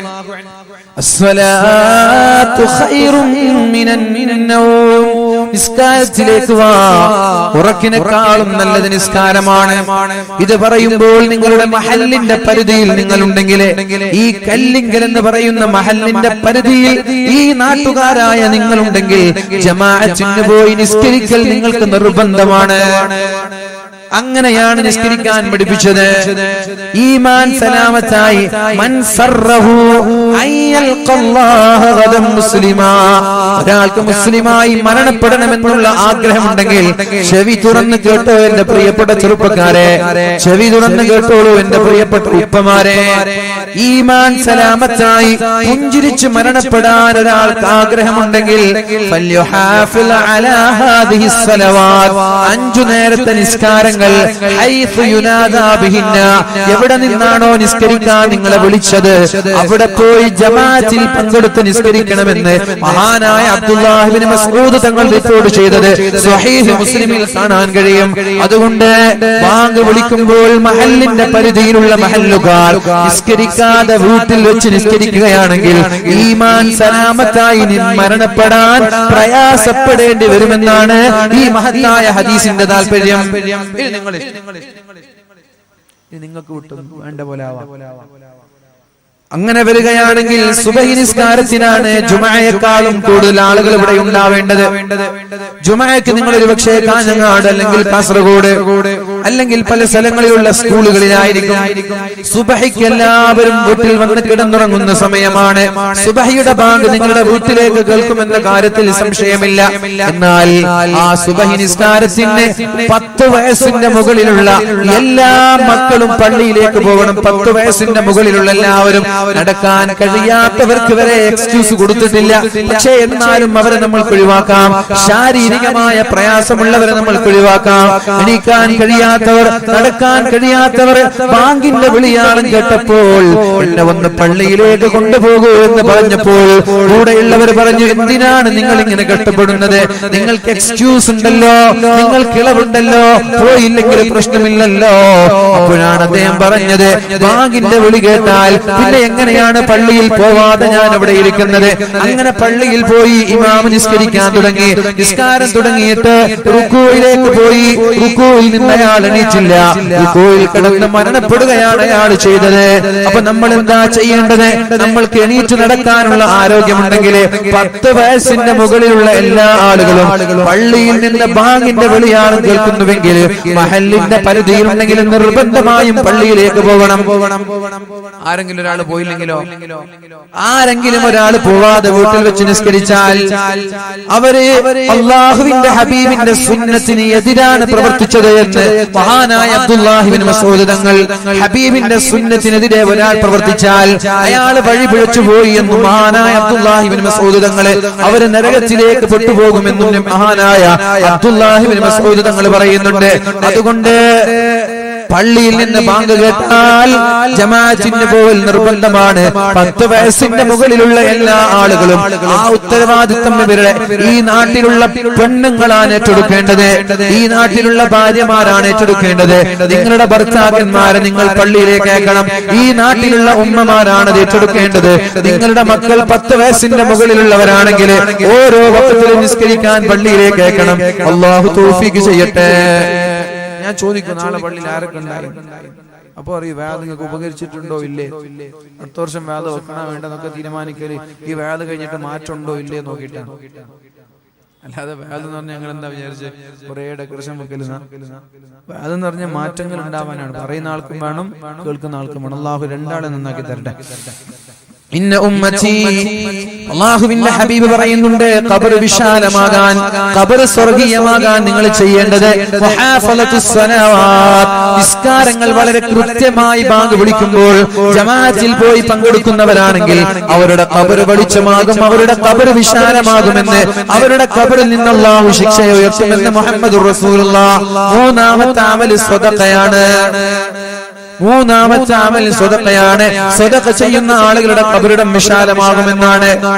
S1: الصلاة خير من النوم, നിസ്കാരത്തിലേക്ക് വാ, ഉറക്കിനേക്കാളും നല്ലത് നിസ്കാരമാണ്. ഇത് പറയുമ്പോൾ നിങ്ങളുടെ മഹല്ലിന്റെ പരിധിയിൽ നിങ്ങളുണ്ടെങ്കിൽ, ഈ കല്ലിങ്കൽ എന്ന് പറയുന്ന മഹല്ലിന്റെ പരിധിയിൽ ഈ നാട്ടുകാരായ നിങ്ങളുണ്ടെങ്കിൽ ജമാഅത്തിന് പോയി നിസ്കരിക്കൽ നിങ്ങൾക്ക് നിർബന്ധമാണ്. അങ്ങനെയാണ് നിസ്കരിക്കാൻ പഠിപ്പിച്ചത്. ഈമാൻ സലാമത്തായി മൻ സറഹു അയ്യൽഖല്ലാഹ ഗദം മുസ്ലിമാ, ഒരാൾക്ക് മുസ്ലിമായി മരണപ്പെടണമെന്നുള്ള ആഗ്രഹമുണ്ടെങ്കിൽ ചെവി തുറന്ന് കേട്ടോ എന്റെ പ്രിയപ്പെട്ട ചെറുപ്പക്കാരെ, ചെവി തുറന്ന് കേട്ടോളൂ എന്റെ പ്രിയപ്പെട്ട ഉപ്പമാരെ. ഈമാൻ സലാമത്തായി പുഞ്ചിരിച്ച് മരണപ്പെടാൻ ഒരാൾക്ക് ആഗ്രഹമുണ്ടെങ്കിൽ ഫല്യുഹാഫിൽ അലാ ഹാദിഹി സ്വലവാത്ത്, 5 നേരത്തെ നിസ്കാരങ്ങൾ എവിടെ നിന്നാണോ നിസ്കരിക്കാൻ നിങ്ങളെ വിളിച്ചത് അവിടെ പോയി ജമാഅത്തിൽ പങ്കെടുത്ത് നിസ്കരിക്കണമെന്ന് മഹാനായ അബ്ദുല്ലാഹി ഇബ്നു മസ്ഊദ് തങ്ങൾ റിപ്പോർട്ട് ചെയ്തത് സ്വഹീഹ് മുസ്ലിമിൽ കാണാൻ കഴിയും. അതുകൊണ്ട് ബാങ്ക് വിളിക്കുമ്പോൾ മഹല്ലിന്റെ പരിധിയിലുള്ള മഹല്ലുകാർ നിസ്കരിക്കാതെ വീട്ടിൽ വെച്ച് നിസ്കരിക്കുകയാണെങ്കിൽ ഈമാൻ സലാമത്തായി മരണപ്പെടാൻ പ്രയാസപ്പെടേണ്ടി വരുമെന്നാണ് ഈ മഹത്തായ ഹദീസിന്റെ താല്പര്യം. നിങ്ങൾക്ക് വിട്ടു വേണ്ട പോലെ ആവാം. അങ്ങനെ വരികയാണെങ്കിൽ സുബഹി നിസ്കാരത്തിനാണ് ജുമഅയെക്കാളും കൂടുതൽ ആളുകൾ ഇവിടെ ഉണ്ടാവേണ്ടത്. ജുമഅയ്ക്ക് നിങ്ങൾ ഒരുപക്ഷേ കാഞ്ഞങ്ങാട് അല്ലെങ്കിൽ കാസർഗോഡ് അല്ലെങ്കിൽ പല സ്ഥലങ്ങളിലുള്ള സ്കൂളുകളിലായിരിക്കും. സുബഹിക്ക് എല്ലാവരും വീട്ടിൽ വന്ന് കിടന്നുറങ്ങുന്ന സമയമാണ്. സുബഹിയുടെ ബാങ്ക് നിങ്ങളുടെ വീട്ടിലേക്ക് കേൾക്കുമെന്ന കാര്യത്തിൽ സംശയമില്ല. എന്നാൽ ആ സുബഹി നിസ്കാരത്തിന് 10 വയസ്സിന്റെ മുകളിലുള്ള എല്ലാ മക്കളും പള്ളിയിലേക്ക് പോകണം. 10 വയസ്സിന്റെ മുകളിലുള്ള എല്ലാവരും, നടക്കാൻ കഴിയാത്തവർക്ക് വരെ എക്സ്ക്യൂസ് കൊടുത്തിട്ടില്ല. പക്ഷേ എന്നാലും അവരെ നമ്മൾ ഒഴിവാക്കാം. ശാരീരികമായ പ്രയാസമുള്ളവരെ നമ്മൾ ഒഴിവാക്കാം. എണീക്കാൻ കഴിയാത്തവർ, നടക്കാൻ കഴിയാത്തവർ ബാങ്കിന്റെ വിളിയാളം കേട്ടപ്പോൾ എന്നെ ഒന്ന് പള്ളിയിലേക്ക് കൊണ്ടുപോകൂ എന്ന് പറഞ്ഞപ്പോൾ കൂടെയുള്ളവർ പറഞ്ഞു, എന്തിനാണ് നിങ്ങൾ ഇങ്ങനെ കഷ്ടപ്പെടുന്നത്? നിങ്ങൾക്ക് എക്സ്ക്യൂസ് ഉണ്ടല്ലോ, നിങ്ങൾക്ക് ഇളവുണ്ടല്ലോ, പോയില്ലെങ്കിൽ പ്രശ്നമില്ലല്ലോ. അപ്പോഴാണ് അദ്ദേഹം പറഞ്ഞത്, ബാങ്കിന്റെ വിളി കേട്ടാൽ പിന്നെ എങ്ങനെയാണ് പള്ളിയിൽ പോവാതെ ഞാൻ അവിടെ ഇരിക്കുന്നത്? അങ്ങനെ പള്ളിയിൽ പോയി ഇമാം നിസ്കരിക്കാൻ തുടങ്ങി. നിസ്കാരം തുടങ്ങിയിട്ട് റുക്കൂയിലേക്ക് പോയി. റുക്കൂയിൽ നിന്ന് അയാൾ എണീറ്റില്ല. റുക്കൂയിൽ കിടന്ന് മരണപ്പെടുകയാണ് അയാൾ ചെയ്തത്. അപ്പൊ നമ്മൾ എന്താ ചെയ്യേണ്ടത്? നമ്മൾക്ക് എണീറ്റ് നടക്കാനുള്ള ആരോഗ്യമുണ്ടെങ്കിൽ 10 വയസ്സിന്റെ മുകളിലുള്ള എല്ലാ ആളുകളും പള്ളിയിൽ നിന്ന് ബാങ്കിന്റെ വിളിയാണ് കേൾക്കുന്നുവെങ്കിൽ മഹല്ലിന്റെ പരിധിയിലുണ്ടെങ്കിൽ നിർബന്ധമായും പള്ളിയിലേക്ക് പോകണം. ആരെങ്കിലും ഒരാൾ പോയില്ലെങ്കിലോ? ആരെങ്കിലും ഒരാൾ പോവാതെ വീട്ടിൽ വെച്ച് നിസ്കരിച്ചാൽ അവര് അല്ലാഹുവിന്റെ ഹബീബിന്റെ സുന്നത്തിന് എതിരാണ് പ്രവർത്തിച്ചത് എന്ന് മഹാനായ അബ്ദുല്ലാഹി ഇബ്നു മസ്ഊദ് തങ്ങൾ. ഹബീബിന്റെ സുന്നത്തിനെതിരെ ഒരാൾ പ്രവർത്തിച്ചാൽ അയാൾ വഴി പിഴച്ചു പോയി എന്നും മഹാനായ അബ്ദുല്ലാഹി ഇബ്നു മസ്ഊദ് തങ്ങൾ അവര് നരകത്തിലേക്ക് പെട്ടുപോകുമെന്നും മഹാനായ അബ്ദുല്ലാഹി ഇബ്നു മസ്ഊദ് തങ്ങൾ പറയുന്നുണ്ട്. അതുകൊണ്ട് പള്ളിയിൽ നിന്ന് ബാങ്ക് കേട്ടാൽ ജമാഅത്തിന് പോകൽ നിർബന്ധമാണ്. 10 വയസ്സിന്റെ മുകളിലുള്ള എല്ലാ ആളുകളും ആ ഉത്തരവാദിത്തം ഇവരുടെ ഈ നാട്ടിലുള്ള പെണ്ണുങ്ങളാണ് ഏറ്റെടുക്കേണ്ടത്. ഈ നാട്ടിലുള്ള ഭാര്യമാരാണ് ഏറ്റെടുക്കേണ്ടത്. നിങ്ങളുടെ ഭർത്താക്കന്മാരെ നിങ്ങൾ പള്ളിയിലേക്ക് അയക്കണം. ഈ നാട്ടിലുള്ള ഉമ്മമാരാണ് ഏറ്റെടുക്കേണ്ടത്. നിങ്ങളുടെ മക്കൾ 10 വയസ്സിന്റെ മുകളിലുള്ളവരാണെങ്കിൽ ഓരോ വഖത്തിലും നിസ്കരിക്കാൻ പള്ളിയിലേക്ക് അയക്കണം. അല്ലാഹു തൗഫീഖ് ചെയ്യട്ടെ. ഞാൻ ചോദിക്കും, നാളെ പള്ളിയിൽ ആരൊക്കെ ഉണ്ടായി? അപ്പൊ അറിയും വേദ നിങ്ങൾക്ക് ഉപകരിച്ചിട്ടുണ്ടോ ഇല്ലേ, അടുത്ത വർഷം വേദ വെക്കണോ വേണ്ടെന്നൊക്കെ തീരുമാനിക്കല് ഈ വേദ കഴിഞ്ഞിട്ട് മാറ്റമുണ്ടോ ഇല്ലേ നോക്കിയിട്ടാണ്. അല്ലാതെ വേദം എന്ന് പറഞ്ഞാൽ ഞങ്ങൾ എന്താ വിചാരിച്ച് കുറെ ഡെക്കറേഷൻ വെക്കലുന്ന? വേദം എന്ന് പറഞ്ഞാൽ മാറ്റങ്ങൾ ഉണ്ടാവാനാണ്. പറയുന്ന ആൾക്കും വേണം, കേൾക്കുന്ന ആൾക്കും വേണം. അല്ലാഹു രണ്ടാളെ നന്നാക്കി തരട്ടെ. ഇന്ന ഉമ്മത്തി, അല്ലാഹുവിന്റെ ഹബീബ് പറയുന്നുണ്ട്, ഖബർ വിശാലമാകാൻ, ഖബർ സ്വർഗീയമാകാൻ നിങ്ങൾ ചെയ്യേണ്ടത് മുഹാഫലത്തുസ് സ്വലാവാത്ത്, നിസ്കാരങ്ങൾ വളരെ കൃത്യമായി ബാങ്ക് വിളിക്കുമ്പോൾ ജമാഅത്തിൽ പോയി പങ്കെടുക്കുന്നവരാണെങ്കിൽ അവരുടെ ഖബർ വെളിച്ചമാകും, അവരുടെ ഖബർ വിശാലമാകുമെന്ന്, അവരുടെ ഖബറിൽ നിന്ന് അല്ലാഹു ശിക്ഷ ഉയർത്തുമെന്ന് മുഹമ്മദുർ റസൂലുള്ളാഹ്. മൂന്നാമത്തെ അമൽ സ്വദഖയാണ്. മൂന്നാമത്തെ അമൽ സ്വദഖയാണ്. സ്വദഖ ചെയ്യുന്ന ആളുകളുടെ ഖബറിടം വിശാലമാകുമെന്നാണ്.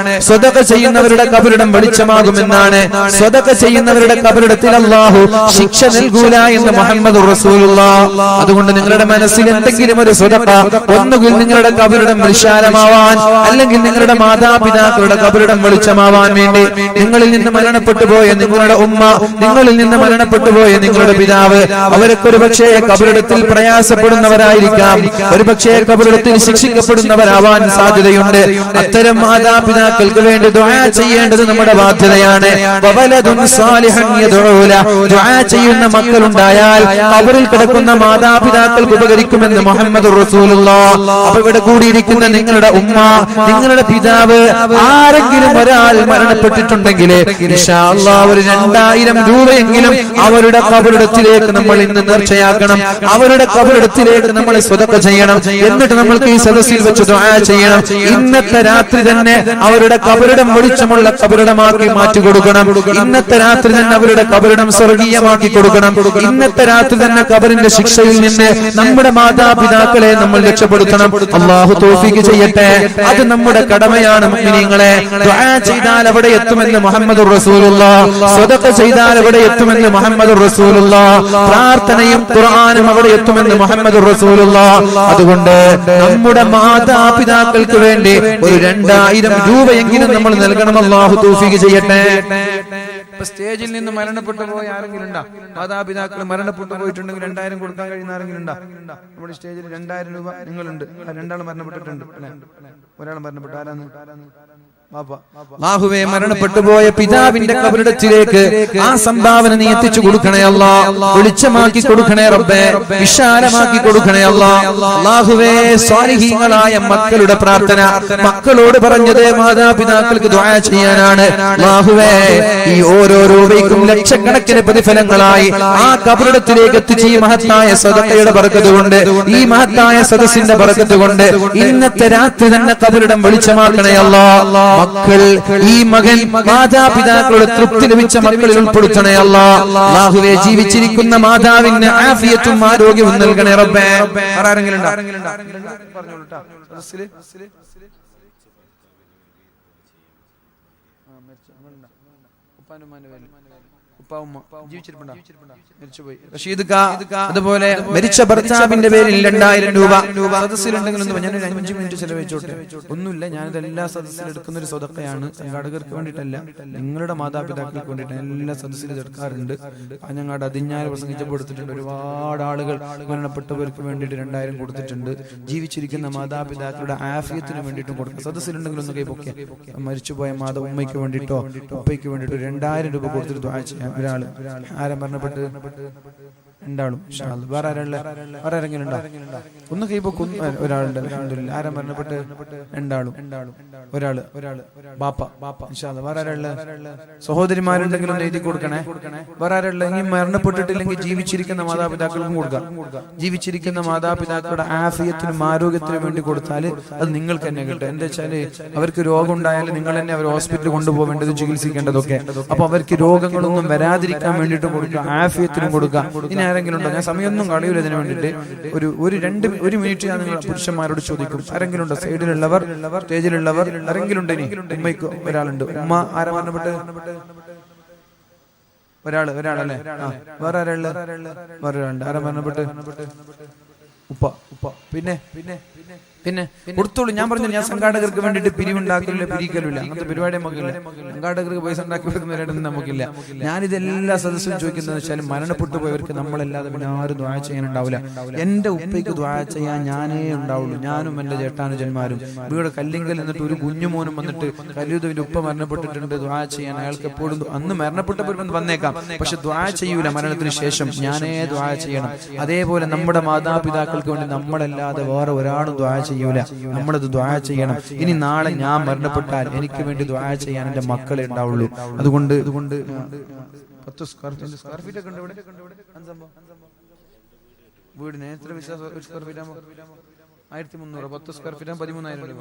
S1: സ്വദഖ ചെയ്യുന്നവരുടെ ഖബറിടം വെളിച്ചമാകുമെന്നാണ്. സ്വദഖ ചെയ്യുന്നവരുടെ ഖബറിടത്തിൽ അല്ലാഹു ശിക്ഷ നൽകൂല എന്ന് മുഹമ്മദുർ റസൂലുള്ളാഹ്. അതുകൊണ്ട് നിങ്ങളുടെ മനസ്സിൽ എന്തെങ്കിലും ഒരു സ്വദഖ, ഒന്നുകിൽ നിങ്ങളുടെ ഖബറിടം വിശാലമാവാൻ, അല്ലെങ്കിൽ നിങ്ങളുടെ മാതാപിതാക്കളുടെ ഖബറിടം വെളിച്ചമാവാൻ വേണ്ടി, നിങ്ങളിൽ നിന്ന് മരണപ്പെട്ടു പോയ നിങ്ങളുടെ ഉമ്മ, നിങ്ങളിൽ നിന്ന് മരണപ്പെട്ടു പോയ നിങ്ങളുടെ പിതാവ്, അവരൊക്കെ ഒരു പക്ഷേ ഖബറിടത്തിൽ പ്രയാസപ്പെടുന്നവരായിരിക്കാം, ഒരുപക്ഷേ ഖബറിടത്തിൽ ശിക്ഷിക്കപ്പെടുന്നവരാവാൻ സാധ്യതയുണ്ട്. അത്തരം മാതാപിതാക്കൾക്ക് വേണ്ടി ദുആ ചെയ്യേണ്ടത് നമ്മുടെ ബാധ്യതയാണ്. വവലദുൻ സാലിഹൻ യദ്ഉല, ദുആ ചെയ്യുന്ന മക്കളുണ്ടായാൽ ഖബറിൽ കിടക്കുന്ന മാതാപിതാക്കൾക്ക് ഉപകരിക്കുമെന്ന് മുഹമ്മദുർ റസൂലുള്ളാഹ്. അപ്പോൾ ഇവിടെ കൂടിയിരിക്കുന്ന നിങ്ങളുടെ ഉമ്മ, നിങ്ങളുടെ പിതാവ്, ആരെങ്കിലും ഒരാൾ മരണപ്പെട്ടിട്ടുണ്ടെങ്കിൽ ഇൻഷാ അല്ലാഹ് ഒരു 2000 രൂപയെങ്കിലും അവരുടെ ഖബറിടത്തിലേക്ക് നമ്മൾ ഇന്ന് നേർച്ചയാക്കണം. അവരുടെ ഖബറിടത്തിലേക്ക് നമ്മൾ സ്വദഖ ചെയ്യണം. എന്നിട്ട് നമ്മൾക്ക് ഈ സദസ്സിൽ വെച്ച് ദുആ ചെയ്യണം. ഇന്നത്തെ രാത്രി തന്നെ അവരുടെ ഖബറിടം വെളിച്ചമുള്ള ഖബറിടമാക്കി മാറ്റി കൊടുക്കണം. ഇന്നത്തെ രാത്രി തന്നെ അവരുടെ ഖബറിടം സ്വർഗീയമാക്കി കൊടുക്കണം. ഇന്നത്തെ രാത്രി തന്നെ ഖബറിന്റെ ശിക്ഷയിൽ നിന്ന് നമ്മുടെ മാതാപിതാക്കളെ നമ്മൾ രക്ഷപ്പെടുത്തണം. അല്ലാഹു തൗഫീഖ് ചെയ്യട്ടെ. അത് നമ്മുടെ കടമയാണ്. മുഅ്മിനീങ്ങളെ, ദുആ ചെയ്താൽ അവിടെ എത്തുമെന്ന് മുഹമ്മദുർ റസൂലുള്ളാഹ്. സ്വദഖ ചെയ്താൽ അവിടെ എത്തുമെന്ന് മുഹമ്മദുർ റസൂലുള്ളാഹ്. പ്രാർത്ഥനയും ഖുർആനും അവിടെ എത്തുമെന്ന് മുഹമ്മദുർ റസൂലുള്ളാഹ്. അതുകൊണ്ട് നമ്മുടെ മാതാപിതാക്കൾക്ക് വേണ്ടി ഒരു 2000 രൂപയെങ്കിലും നമ്മൾ നൽകണം. അല്ലാഹു തൗഫീഖ് ചെയ്യട്ടെ. സ്റ്റേജിൽ നിന്ന് മരണപ്പെട്ടു പോയ ആരെങ്കിലും ഉണ്ടോ? മാതാപിതാക്കൾ മരണപ്പെട്ടു പോയിട്ടുണ്ടെങ്കിൽ 2000 കൊടുക്കാൻ കഴിയുന്ന ആരെങ്കിലും ഉണ്ടോ? നമ്മുടെ സ്റ്റേജിൽ 2000 രൂപ നിങ്ങളുണ്ട്. 2 മരണപ്പെട്ടിട്ടുണ്ട്, ഒരാൾ മരണപ്പെട്ടു. ആരാണ്? അല്ലാഹുവേ, മരണപ്പെട്ടു പോയ പിതാവിന്റെ ഖബറിടത്തിലേക്ക് ആ സംഭാവന നീ എത്തിച്ചു കൊടുക്കണേ അല്ലാഹ്. വെളിച്ചമാക്കി കൊടുക്കണേ റബ്ബേ, വിശാലമാക്കി കൊടുക്കണേ അല്ലാഹ്. അല്ലാഹുവേ, സ്വാലിഹീങ്ങളായ മക്കളുടെ പ്രാർത്ഥന മക്കളോട് പറഞ്ഞത് മാതാപിതാക്കൾക്ക് ദുആ ചെയ്യാനാണ്. അല്ലാഹുവേ, ഈ ഓരോ രൂപയ്ക്കും ലക്ഷക്കണക്കിന് പ്രതിഫലങ്ങളായി ആ ഖബറിടത്തിലേക്ക് എത്തിച്ച് ഈ മഹത്തായ സദഖയുടെ ബറക്കത്ത് കൊണ്ട്, ഈ മഹത്തായ സദസ്സിന്റെ ബറക്കത്ത് കൊണ്ട് ഇന്നത്തെ രാത്രി തന്നെ ഖബറിടം വെളിച്ചമാക്കണേ അല്ലാഹ്. മക്കൾ, ഈ മകൻ മാതാപിതാക്കളുടെ തൃപ്തി ലഭിച്ച മക്കളിൽ ഉൾപ്പെടുത്തണേ അല്ലാഹ്. അല്ലാഹുവേ, ജീവിച്ചിരിക്കുന്ന മാതാവിന് ആഫിയത്തും ആരോഗ്യവും നൽകണേ റബ്ബേ. ആരെങ്കിലും ഉണ്ടോ? പറഞ്ഞോളൂ ട്ടോ. അതുപോലെ മരിച്ച ഭർത്താവിന്റെ പേരിൽ 2000 രൂപ സദസ്സിലുണ്ടെങ്കിൽ ഞാൻ 5 മിനിറ്റ് ചെലവഴിച്ചോട്ടെ. ഒന്നുമില്ല, ഞാനിത് എല്ലാ സദസ്സിലും എടുക്കുന്ന ഒരു സ്വതക്കയാണ്. സംഘാടകർക്ക് വേണ്ടിയിട്ടല്ല, നിങ്ങളുടെ മാതാപിതാക്കൾക്ക് വേണ്ടിയിട്ട് എല്ലാ സദസ്സിലും എടുക്കാറുണ്ട്. ഞങ്ങളുടെ അതിഞ്ഞാല് പ്രസംഗിച്ചപ്പോൾ കൊടുത്തിട്ടുണ്ട്. ഒരുപാട് ആളുകൾ മരണപ്പെട്ടവർക്ക് വേണ്ടിയിട്ട് 2000 കൊടുത്തിട്ടുണ്ട്. ജീവിച്ചിരിക്കുന്ന മാതാപിതാക്കളുടെ ആഫിയത്തിന് വേണ്ടിയിട്ടും കൊടുക്കുക. സദസ്സിലുണ്ടെങ്കിൽ ഒന്ന് കൈപ്പൊക്കെ. മരിച്ചുപോയ ഉമ്മയ്ക്ക് വേണ്ടിയിട്ടോ ഉപ്പയ്ക്ക് വേണ്ടിയിട്ടോ 2000 രൂപ കൊടുത്തിട്ട് ദുആ ചെയ്യാം. ഒരാള് ആരെ മരണപ്പെട്ട്? 2 വേറെ ആരെങ്കിലും ഉണ്ടോ? ഒന്ന് കൈപ്പൊക്കും. ഒരാളുണ്ട്. അൽഹംദുലില്ലാഹ്. ആരെ മരണപ്പെട്ട്? 2 ഒരാള് ബാപ്പ. വേറെ ആരുള്ള? സഹോദരിമാരുണ്ടെങ്കിലും എഴുതി കൊടുക്കണേ. വേറെ ആരുള്ള? ഇനി മരണപ്പെട്ടിട്ടില്ലെങ്കിൽ ജീവിച്ചിരിക്കുന്ന മാതാപിതാക്കൾക്കും കൊടുക്കാം. ജീവിച്ചിരിക്കുന്ന മാതാപിതാക്കളുടെ ആഫിയത്തിനും ആരോഗ്യത്തിനും വേണ്ടി കൊടുത്താൽ അത് നിങ്ങൾക്ക് തന്നെ കിട്ടും. എന്താ വെച്ചാല് അവർക്ക് രോഗം ഉണ്ടായാലും നിങ്ങൾ തന്നെ അവർ ഹോസ്പിറ്റലിൽ കൊണ്ടുപോകേണ്ടത്, ചികിത്സിക്കേണ്ടതൊക്കെ. അപ്പൊ അവർക്ക് രോഗങ്ങളൊന്നും വരാൻ വരാതിരിക്കാൻ വേണ്ടിയിട്ടും കൊടുക്കുക, ആഫിയത്തിനും കൊടുക്കുക. ഇനി ആരെങ്കിലും ഉണ്ടോ? ഞാൻ സമയമൊന്നും കളയൂല ഇതിനു വേണ്ടിയിട്ട്. ഒരു മിനിറ്റ് ഞാൻ നിങ്ങൾ പുരുഷന്മാരോട് ചോദിക്കും. ആരെങ്കിലും ഉണ്ടോ? സൈഡിലുള്ളവർ, സ്റ്റേജിലുള്ളവർ ആരെങ്കിലും ഉണ്ട്? ഇനി ഉമ്മയ്ക്ക് ഒരാളുണ്ട്. ഉമ്മ ആരാ മരണപ്പെട്ട്? ഒരാളല്ലേ? വേറെ ഒരാളുണ്ട്. ആരാ മരണപ്പെട്ട്? ഉപ്പ. പിന്നെ കൊടുത്തോളൂ. ഞാൻ പറഞ്ഞു, ഞാൻ സംഘാടകർക്ക് വേണ്ടിയിട്ട് പിരിവുണ്ടാക്കലില്ല, പിരിക്കലില്ല, അങ്ങനത്തെ പരിപാടി നമുക്കില്ല. സംഘാടകർക്ക് പൈസ ഉണ്ടാക്കി കൊടുക്കുന്നവരായിട്ടൊന്നും നമുക്കില്ല. ഞാനിതെല്ലാ സദസ്സും ചോദിക്കുന്നത് വെച്ചാൽ മരണപ്പെട്ടു പോയവർക്ക് നമ്മളല്ലാതെ പിന്നെ ആരും ദുആ ചെയ്യാനുണ്ടാവില്ല. എന്റെ ഉപ്പയ്ക്ക് ദുആ ചെയ്യാൻ ഞാനേ ഉണ്ടാവുള്ളൂ, ഞാനും എന്റെ ചേട്ടാനുജന്മാരും. ഇവിടെ കല്ലിങ്കൽ എന്നിട്ട് ഒരു കുഞ്ഞുമോനും വന്നിട്ട് കല്ലുദുവിന്റെ ഉപ്പ മരണപ്പെട്ടിട്ടുണ്ട്, ദുആ ചെയ്യാൻ. അയാൾക്ക് എപ്പോഴും അന്ന് മരണപ്പെട്ടപ്പോൾ വന്നേക്കാം, പക്ഷെ ദുആ ചെയ്യൂല. മരണത്തിന് ശേഷം ഞാനേ ദുആ ചെയ്യണം. അതേപോലെ നമ്മുടെ മാതാപിതാക്കൾക്ക് വേണ്ടി നമ്മളല്ലാതെ വേറെ ഒരാളും ദുആ ചെയ്യൂല, നമ്മളത് ദുആ ചെയ്യണം. ഇനി നാളെ ഞാൻ മരണപ്പെട്ടാൽ എനിക്ക് വേണ്ടി ദുആ ചെയ്യാൻ എന്റെ മക്കളെ ഉണ്ടാവുള്ളൂ. അതുകൊണ്ട് 10 സ്ക്വയർ ഫീറ്റ് ഒക്കെ ഉണ്ട് ഇവിടെ വീടിന്. എത്ര സ്ക്വയർ ഫീറ്റ് ആകുമ്പോൾ? 1300. 10 സ്ക്വയർ ഫീറ്റ് 13,000 രൂപ.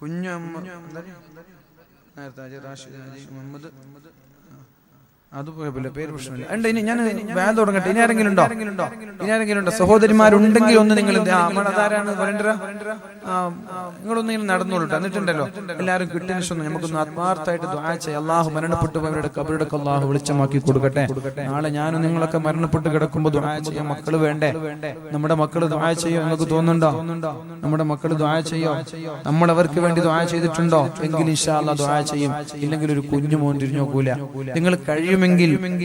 S1: കുഞ്ഞു മുഹമ്മദ്, അത് കുഴപ്പമില്ല, പേര് പ്രശ്നമില്ല. ഉണ്ട്. ഇനി ഞാൻ വേദം തുടങ്ങട്ടെ. ഇനി ആരെങ്കിലും ഉണ്ടോ? സഹോദരിമാരുണ്ടെങ്കിൽ ഒന്ന് നിങ്ങൾ അതാരാണ് വരണ്ടര? നിങ്ങളൊന്നും ഇങ്ങനെ നടന്നോളൂ. എന്നിട്ടുണ്ടല്ലോ എല്ലാവരും കിട്ടിയ ശേഷം നമുക്കൊന്ന് ആത്മാർത്ഥമായിട്ട് ദുആ ചെയ്യാം. അല്ലാഹു മരണപ്പെട്ടു പോയവരുടെ ഖബറടക്കം അല്ലാഹു വെളിച്ചമാക്കി കൊടുക്കട്ടെ. നാളെ ഞാനും നിങ്ങളൊക്കെ മരണപ്പെട്ട് കിടക്കുമ്പോൾ ദുആ ചെയ്യാൻ മക്കള് വേണ്ടേ? നമ്മുടെ മക്കള് ദുആ ചെയ്യോ? നിങ്ങൾക്ക് തോന്നുന്നുണ്ടോ നമ്മുടെ മക്കള് ദുആ ചെയ്യോ? നമ്മൾ അവർക്ക് വേണ്ടി ദുആ ചെയ്തിട്ടുണ്ടോ? എങ്കിൽ ഇൻഷാ അല്ലാഹ് ദുആ ചെയ്യും. ഇല്ലെങ്കിൽ ഒരു കുഞ്ഞു മോൻ തിരിഞ്ഞു നോക്കൂല. നിങ്ങൾ കഴിയുമെങ്കിൽ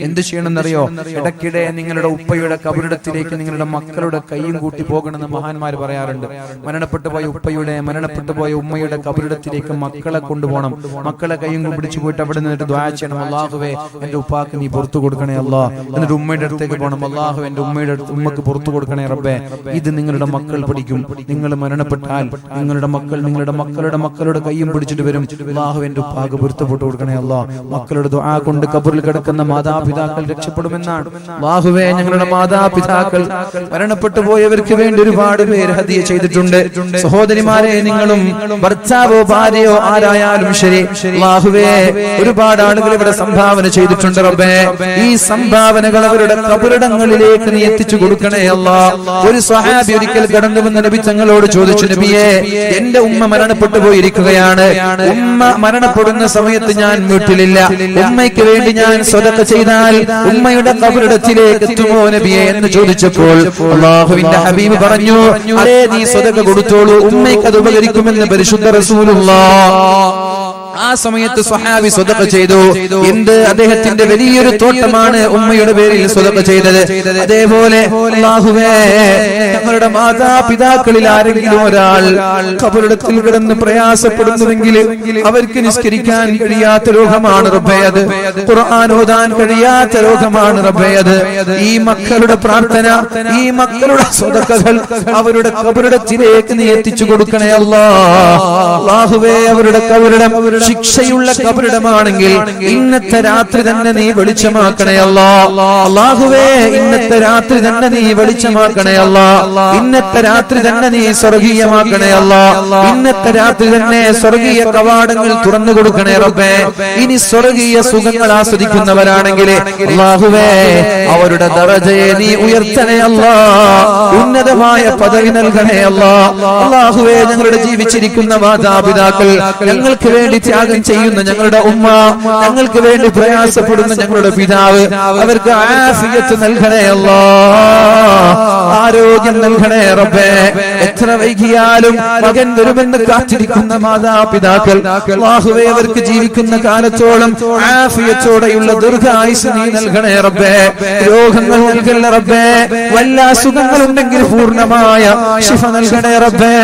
S1: എന്ത് ചെയ്യണമെന്നറിയോ? ഇടയ്ക്കിടെ നിങ്ങളുടെ ഉപ്പയുടെ കബറിടത്തിലേക്ക് നിങ്ങളുടെ മക്കളുടെ കൈയും കൂട്ടി പോകണമെന്ന് മഹാന്മാർ പറയാറുണ്ട്. മരണപ്പെട്ടു പോയ ഉപ്പയുടെ, മരണപ്പെട്ടു പോയ ഉമ്മയുടെ കബറിടത്തിലേക്ക് മക്കളെ കൊണ്ടുപോകണം. മക്കളെ കൈയും പിടിച്ചു പോയിട്ട് അവിടെ നിന്നിട്ട് ദുആ ചെയ്യണം. അല്ലാഹുവേ എന്റെ ഉപ്പാക്ക് നീ പുറത്തു കൊടുക്കണേ അല്ലാ. എന്നിട്ട് ഉമ്മയുടെ അടുത്തേക്ക് പോകണം. അല്ലാഹു എന്റെ ഉമ്മക്ക് പുറത്തു കൊടുക്കണേ റബ്ബേ. ഇത് നിങ്ങളുടെ മക്കൾ പഠിക്കും. നിങ്ങൾ മരണപ്പെട്ടാൽ നിങ്ങളുടെ മക്കൾ നിങ്ങളുടെ മക്കളുടെ കൈയും പിടിച്ചിട്ട് വരും. അല്ലാഹു എന്റെ ഉപ്പാക്ക് പൊരുത്തപ്പെട്ടു കൊടുക്കണേ അല്ലാ. മക്കളുടെ ദുആ കൊണ്ട് കബറിൽ കിടക്കുന്ന മാതാപിതാക്കൾ രക്ഷപ്പെടുമെന്നാണ്. അല്ലാഹുവേ ഞങ്ങളുടെ മാതാപിതാക്കൾ മരണപ്പെട്ടു പോയവർക്ക് വേണ്ടി ഒരുപാട് പേര് ഹദിയ ചെയ്തിട്ടുണ്ട്. സഹോദരിമാരെ, നിങ്ങളും ഭർത്താവോ ഭാര്യയോ ആരായാലും ശരി, അല്ലാഹുവേ ഒരുപാട് ആളുകൾ ഇവിടെ സംഭാവന ചെയ്തിട്ടുണ്ട് റബ്ബേ. ഈ സംഭാവനകൾ അവരുടെ കബറിടങ്ങളിലേക്ക് നീ എത്തിച്ചു കൊടുക്കണേ അല്ലാ. ഒരു സ്വഹാബി ഒരിക്കൽ കടന്നു വന്ന നബി തങ്ങളോട് ചോദിച്ചു, നബിയേ എന്റെ ഉമ്മ മരണപ്പെട്ടു പോയിരിക്കുകയാണ്, ഉമ്മ മരണപ്പെടുന്ന സമയത്ത് ഞാൻ വീട്ടിലില്ല, ഉമ്മയ്ക്ക് വേണ്ടി ഞാൻ സ്വതക്ക ചെയ്താൽ ഉമ്മയുടെ ഖബറിടത്തിലേക്ക് എത്തുമോ നബിയെ എന്ന് ചോദിച്ചപ്പോൾ അല്ലാഹുവിന്റെ ഹബീബ് പറഞ്ഞു, അതെ നീ സ്വതക്ക കൊടുത്തോളൂ, ഉമ്മയ്ക്ക് അത് ഉപകരിക്കുമെന്ന് പരിശുദ്ധ റസൂലുള്ളാഹ്. ആ സമയത്ത് സ്വഹാബി സ്വതക്ക ചെയ്തു. എന്ത്? അദ്ദേഹത്തിന്റെ വലിയൊരു തോട്ടമാണ് ഉമ്മയുടെ പേരിൽ സ്വതക്ക ചെയ്തത്. അതേപോലെ അല്ലാഹുവേ ഞങ്ങളുടെ മാതാപിതാക്കളിൽ ആരെങ്കിലും ഒരാൾ ഖബറിടത്തിൽ കിടന്ന് പ്രയാസപ്പെടുന്നുവെങ്കിൽ അവർക്ക് നിസ്കരിക്കാൻ കഴിയാത്ത രോഗമാണ് റബ്ബേ അത്, ഖുർആൻ ഓതാൻ കഴിയാത്ത രോഗമാണ് റബ്ബേ അത്. ഈ മക്കളുടെ പ്രാർത്ഥന, ഈ മക്കളുടെ സ്വതക്കകൾ അവരുടെ ഖബറിടത്തിലേക്ക് നീ എത്തിച്ചു കൊടുക്കണേ അല്ലാഹുവേ. അവരുടെ ഖബറിടം ശിക്ഷയുള്ള കബറിടമാണെങ്കിൽ ഇന്നത്തെ രാത്രി തന്നെ നീ വെളിച്ചമാക്കണേ അല്ലാഹുവേ. ഇന്നത്തെ രാത്രി തന്നെ നീ വെളിച്ചമാക്കണേ അല്ലാ. ഇന്നത്തെ രാത്രി തന്നെ നീ സ്വർഗീയമാക്കണേ അല്ലാ. ഇന്നത്തെ രാത്രി തന്നെ സ്വർഗീയ കവാടങ്ങൾ തുറന്നു കൊടുക്കണേ റബ്ബേ. ഇനി സ്വർഗീയ സുഖങ്ങൾ ആസ്വദിക്കുന്നവരാണെങ്കിൽ അല്ലാഹുവേ അവരുടെ ദറജയെ നീ ഉയർത്തണേ അല്ലാ. ഉന്നതമായ പദവി നൽകണേ അല്ലാ. അല്ലാഹുവേ ഞങ്ങളുടെ ജീവിച്ചിരിക്കുന്ന മാതാപിതാക്കൾ, ഞങ്ങൾക്ക് വേണ്ടി ത്യാഗം ചെയ്യുന്ന ഞങ്ങളുടെ ഉമ്മ, ഞങ്ങൾക്ക് വേണ്ടി പ്രയാസപ്പെടുന്ന ഞങ്ങളുടെ പിതാവ്, അവർക്ക് ആഫിയത്ത് നൽകണേ അല്ലാ. ആരോഗ്യം നൽകണേ റബ്ബേ. എത്ര വൈകിയാലും മകൻ വരുമെന്ന് കാത്തിരിക്കുന്ന മാതാപിതാക്കൾ, അല്ലാഹുവേ അവർക്ക് ജീവിക്കുന്ന കാലത്തോളം ആഫിയത്തോടെയുള്ള ദീർഘായുസ്സ് നീ നൽകണേ റബ്ബേ. രോഗങ്ങൾ നൽകണേ റബ്ബേ. വല്ല അസുഖങ്ങളുണ്ടെങ്കിൽ പൂർണ്ണമായ ശിഫ നൽകണേ റബ്ബേ.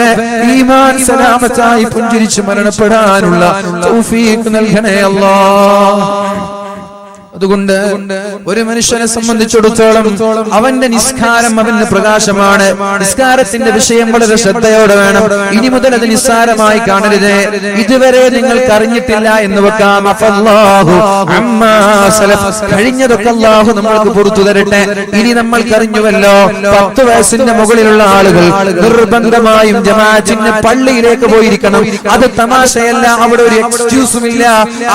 S1: ഈമാൻ സലാമത്തായി പുഞ്ചിരിച്ച് മരണപ്പെടാനുള്ള തൗഫീഖ് നൽകണേ അല്ലാഹ്. അതുകൊണ്ട് ഒരു മനുഷ്യനെ സംബന്ധിച്ചിടത്തോളം അവന്റെ നിസ്കാരം അവന്റെ പ്രകാശമാണ്. നിസ്കാരത്തിന്റെ വിഷയം വളരെ ശ്രദ്ധയോടെ വേണം. ഇനി മുതൽ അത് നിസ്സാരമായി കാണരുത്. ഇതുവരെ നിങ്ങൾക്ക് അറിഞ്ഞിട്ടില്ല എന്ന് വെക്കാം. കഴിഞ്ഞതൊക്കെ അല്ലാഹു നമ്മൾക്ക് പുറത്തു തരട്ടെ. ഇനി നമ്മൾക്ക് അറിഞ്ഞുവല്ലോ 10 വയസ്സിന്റെ മുകളിലുള്ള ആളുകൾ നിർബന്ധമായും ജമാഅത്തിന് പള്ളിയിലേക്ക് പോയിരിക്കണം. അത് തമാശയല്ല. അവിടെ ഒരു എക്സ്ക്യൂസും ഇല്ല,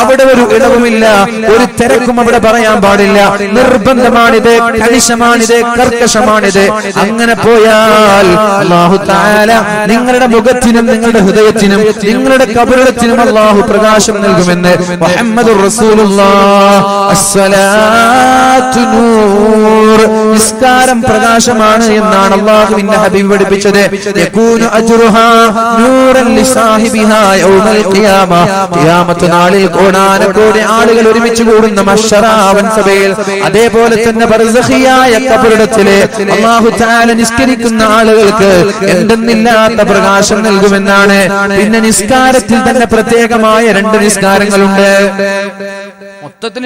S1: അവിടെ ഒരു ഇളവുമില്ല, ഒരു തിരക്കും അവിടെ പറയാൻ പാടില്ല. നിർബന്ധമാണിത്, കണിശമാണിത്, കർക്കശമാണിത്. അങ്ങനെ പോയാൽ അല്ലാഹു തആല നിങ്ങളുടെ മുഖത്തിനും നിങ്ങളുടെ ഹൃദയത്തിനും നിങ്ങളുടെ കബറിടത്തിനും അല്ലാഹു പ്രകാശം നൽകുമെന്ന് മുഹമ്മദുർ റസൂലുള്ളാഹ്. അസ്സലാത്തു നൂർ, നിസ്കാരം പ്രകാശമാണ് എന്നാണ് അല്ലാഹുവിന്റെ ഹബീബ് പഠിപ്പിച്ചത്. യകൂനു അജ്റുഹാ നൂറൻ ലിസാഹിബിഹാ യൗമൽ ഖിയാമ, ഖിയാമത്ത് നാളിൽ കോടാനക്കോടി ആളുകൾ ഒരുമിച്ച് കൂടുന്ന മഹ്ശറാവൻ സഭയിൽ, അതേപോലെ തന്നെ ബർസഖിയായ ഖബറിടത്തിലെ അല്ലാഹു തആല നിസ്കരിക്കുന്ന ആളുകൾക്ക് എന്തെന്നില്ലാത്ത പ്രകാശം നൽകുമെന്നാണ്. പിന്നെ നിസ്കാരത്തിൽ തന്നെ പ്രത്യേകമായ 2 നിസ്കാരങ്ങളുണ്ട്. മൊത്തത്തിൽ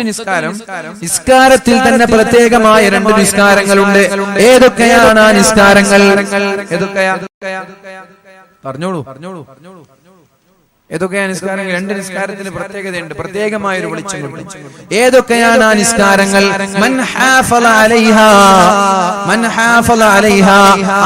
S1: നിസ്കാരത്തിൽ തന്നെ പ്രത്യേകമായ 2 നിസ്കാരങ്ങളുണ്ട്. ഏതൊക്കെയാണ് ആ നിസ്കാരങ്ങൾ? പറഞ്ഞോളൂ. ഏതൊക്കെയാണ് നിസ്കാരങ്ങൾ? 2 നിസ്കാരത്തിന് പ്രത്യേകതയുണ്ട്, പ്രത്യേകമായ ഒരു വെളിച്ചമുണ്ട്. ഏതൊക്കെയാണ് ആ നിസ്കാരങ്ങൾ? മൻ ഹാഫള അലൈഹാ,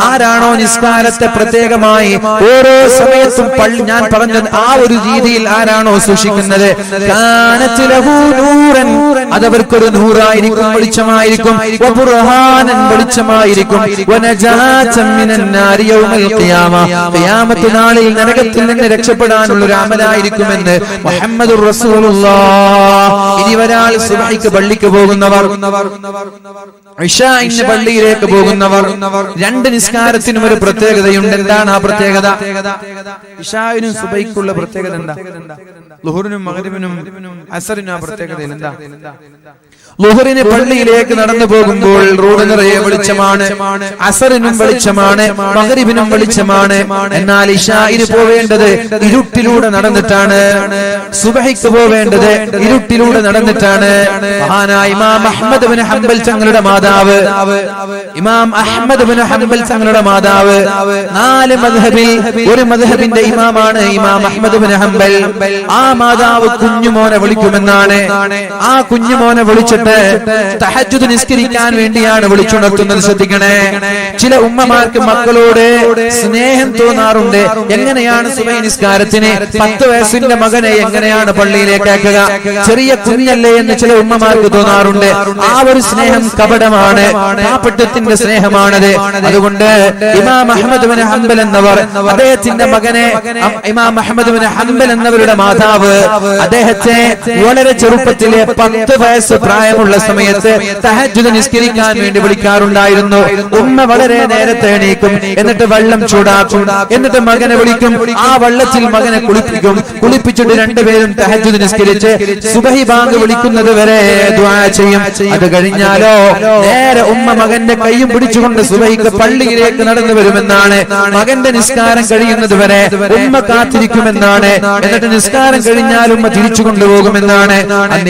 S1: ആരാണോ നിസ്കാരത്തെ പ്രത്യേകമായി ഓരോ സമയത്തും ഞാൻ പറഞ്ഞത് ആ ഒരു രീതിയിൽ ആരാണോ സൂക്ഷിക്കുന്നത്, കാനത് ലഹു നൂറൻ, അതവർക്കൊരു നൂറായിരിക്കും, വെളിച്ചമായിരിക്കും. വബുർഹാനൻ, വെളിച്ചമായിരിക്കും. വനജാതൻ മിനൻ നാരി യൗമൽ ഖിയാമ, ഖിയാമത്ത് നാളിൽ നരകത്തിൽ നിന്ന് രക്ഷപ്പെടാനുള്ള അമലായിരിക്കുമെന്ന് മുഹമ്മദുർ റസൂലുള്ളാഹ്. ഇനി ഒരാൾ സുബ്ഹിക്ക് പള്ളിക്ക് പോകുന്നവർ, ഇശാഇന് പള്ളിയിലേക്ക് പോകുന്നവർ, 2 നിസ്കാരത്തിനും ഒരു പ്രത്യേകതയുണ്ട്. എന്താണ് ആ പ്രത്യേകത? ഇശാഇനും സുബ്ഹിക്കുള്ള പ്രത്യേകത എന്താ? ളുഹറിനും മഗ്രിബിനും അസറിനും ആ പ്രത്യേകത എന്താ? ളുഹറിന് പള്ളിയിലേക്ക് നടന്നു പോകുമ്പോൾ റോഡ് നിറയെ വെളിച്ചമാണ്, അസറിനും വെളിച്ചമാണ്, മഗ്രിബിനും വെളിച്ചമാണ്. എന്നാൽ ഇശാഇന് പോവേണ്ടത് ഇരുട്ടിലൂടെ നടന്നിട്ടാണ്, സുബ്ഹിക്ക് പോവേണ്ടത് ഇരുട്ടിലൂടെ നടന്നിട്ടാണ്. മഹാനായ ഇമാം അഹ്മദ് ഇബ്നു ഹംബൽ തങ്ങളുടെ മാതാവ്, ഇമാം അഹ്മദ് ഇബ്നു ഹംബൽ തങ്ങളുടെ മാതാവ് 4 മദ്ഹബിൽ ഒരു മദ്ഹബിന്റെ ഇമാമാണ് ഇമാം അഹ്മദ് ഇബ്നു ഹംബൽ. ആ മാതാവ് കുഞ്ഞുമോനെ വിളിക്കുമെന്നാണ്. ആ കുഞ്ഞുമോനെ വിളിച്ചിട്ട് തഹജ്ജുദ് നിസ്കരിക്കാൻ വേണ്ടിയാണ് വിളിച്ചുണർത്തുന്നത്. ശ്രദ്ധിക്കണേ, ചില ഉമ്മമാർക്ക് മക്കളോട് സ്നേഹം തോന്നാറുണ്ട്. എങ്ങനെയാണ് സുബഹി നിസ്കാരത്തിന് 10 വയസ്സിന്റെ മകനെ എങ്ങനെയാണ് പള്ളിയിലേക്ക് ആക്കുക? ചെറിയ കുഞ്ഞല്ലേ എന്ന് ചില ഉമ്മമാർക്ക് തോന്നാറുണ്ട്. ആ ഒരു സ്നേഹം കപടമാണ്, പാപത്തിന്റെ സ്നേഹമാണത്. അതുകൊണ്ട് ഇമാം അഹ്മദ് ഇബ്നു ഹംബൽ എന്നവർ അദ്ദേഹത്തിന്റെ മകനെ, ഇമാം അഹ്മദ് ഇബ്നു ഹംബൽ എന്നവരുടെ മാതാവ് അദ്ദേഹത്തെ വളരെ ചെറുപ്പത്തിലെ 10 വയസ്സ് പ്രായമുള്ള സമയത്ത് തഹജ്ജുദ് നിസ്കരിക്കാൻ വേണ്ടി വിളിക്കാറുണ്ടായിരുന്നു. ഉമ്മ വളരെ നേരത്തെ എണീക്കും, എന്നിട്ട് വെള്ളം ചൂടാക്കും, എന്നിട്ട് മകനെ വിളിക്കും. ആ വെള്ളത്തിൽ മകനെ കുളിപ്പിച്ചിട്ട് 2 പേരും തഹജ്ജുദ് നിസ്കരിച്ച് സുബഹി ബാങ്ക് വിളിക്കുന്നത് വരെ ദുആ ചെയ്യും. അത് കഴിഞ്ഞാലോ നേരെ ഉമ്മ മകന്റെ കൈയും പിടിച്ചുകൊണ്ട് സുബഹിക്ക് പള്ളിയിലേക്ക് നടന്നു വരുമെന്നാണ്. മകന്റെ നിസ്കാരം കഴിയുന്നത് വരെ ഉമ്മ കാത്തിരിക്കുമെന്നാണ്. എന്നിട്ട് നിസ്കാരം കഴിഞ്ഞാൽ ഉമ്മ തിരിച്ചു കൊണ്ടുപോകുമെന്നാണ്.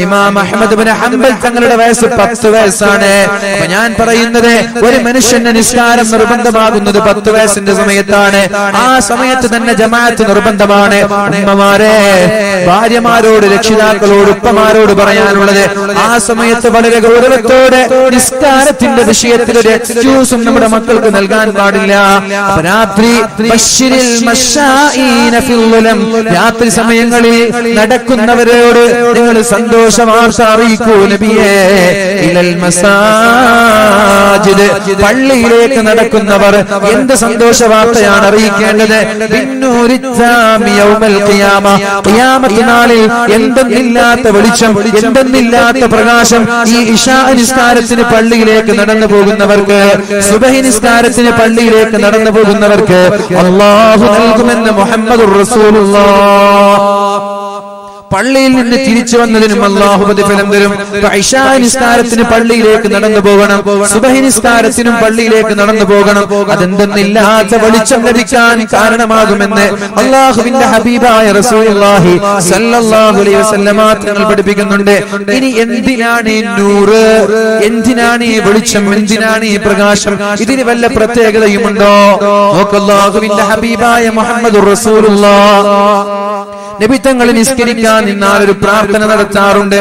S1: ഇമാം അഹ്മദ് ഇബ്നു ഹംബൽ തങ്ങളുടെ വയസ്സ് 10 വയസ്സാണ്. അപ്പൊ ഞാൻ പറയുന്നത്, ഒരു മനുഷ്യന്റെ നിസ്കാരം നിർബന്ധമാകുന്നത് 10 വയസ്സിന്റെ സമയത്താണ്. ആ സമയത്ത് തന്നെ ജമാഅത്ത് നിർബന്ധമാണ്. ഉമ്മമാരെ, ഭാര്യമാരോട്, രക്ഷിതാക്കളോട്, ഉപ്പമാരോട് പറയാനുള്ളത്, ആ സമയത്ത് വളരെ ഗൗരവത്തോടെ നിസ്കാരത്തിന്റെ വിഷയത്തിൽ ഒരു എക്സ്ക്യൂസും നമ്മുടെ മക്കൾക്ക് നൽകാൻ പാടില്ല. രാത്രി ബശ്ശിരിൽ മശാഈന ഫിൽ ളുലം, രാത്രി സമയങ്ങളിൽ നടക്കുന്നവരോട് നിങ്ങൾ സന്തോഷ വാർത്ത അറിയിക്കൂ നബിയേ. ഇലൽ മസാജിദ്, പള്ളിയിലേക്ക് നടക്കുന്നവർ എന്ത് സന്തോഷ വാർത്തയാണ് അറിയിക്കേണ്ടത്? ഖിയാമത്ത് നാളിൽ എന്തെന്നില്ലാത്ത വെളിച്ചം, എന്തെന്നില്ലാത്ത പ്രകാശം ഈ ഇശാ നിസ്കാരത്തിന് പള്ളിയിലേക്ക് നടന്നു പോകുന്നവർക്ക്, സുബഹി നിസ്കാരത്തിന് പള്ളിയിലേക്ക് നടന്നു പോകുന്നവർക്ക് അല്ലാഹു നൽകുമെന്ന് മുഹമ്മദുർ റസൂലുള്ളാഹ്. പള്ളിയിൽ നിന്ന് തിരിച്ചു വന്നതിനും അല്ലാഹു പ്രതിഫലം തരും. ഇശാ നിസ്കാരത്തിന് പള്ളിയിലേക്ക് നടന്നു പോകണം, സുബഹി നിസ്കാരത്തിനും പള്ളിയിലേക്ക് നടന്നു പോകണം. അതെന്തെന്നില്ലാത്ത വെളിച്ചം ലഭിക്കാൻ കാരണമാകുമെന്ന് അല്ലാഹുവിന്റെ ഹബീബായ റസൂലുള്ളാഹി സ്വല്ലല്ലാഹു അലൈഹി വസല്ലമ തങ്ങൾ പഠിപ്പിക്കുന്നുണ്ട്. ഇനി എന്തിനാണ് ഈ നൂറ്, എന്തിനാണ് ഈ വെളിച്ചം, എന്തിനാണ് ഈ പ്രകാശം? ഇതിന് വല്ല പ്രത്യേകതയുമുണ്ടോ? അല്ലാഹുവിന്റെ ഹബീബായ മുഹമ്മദുർ റസൂലുള്ളാഹ് നബി തങ്ങൾ നിസ്കരിക്കാൻ നിന്നാൽ ഒരു പ്രാർത്ഥന നടത്താറുണ്ട്.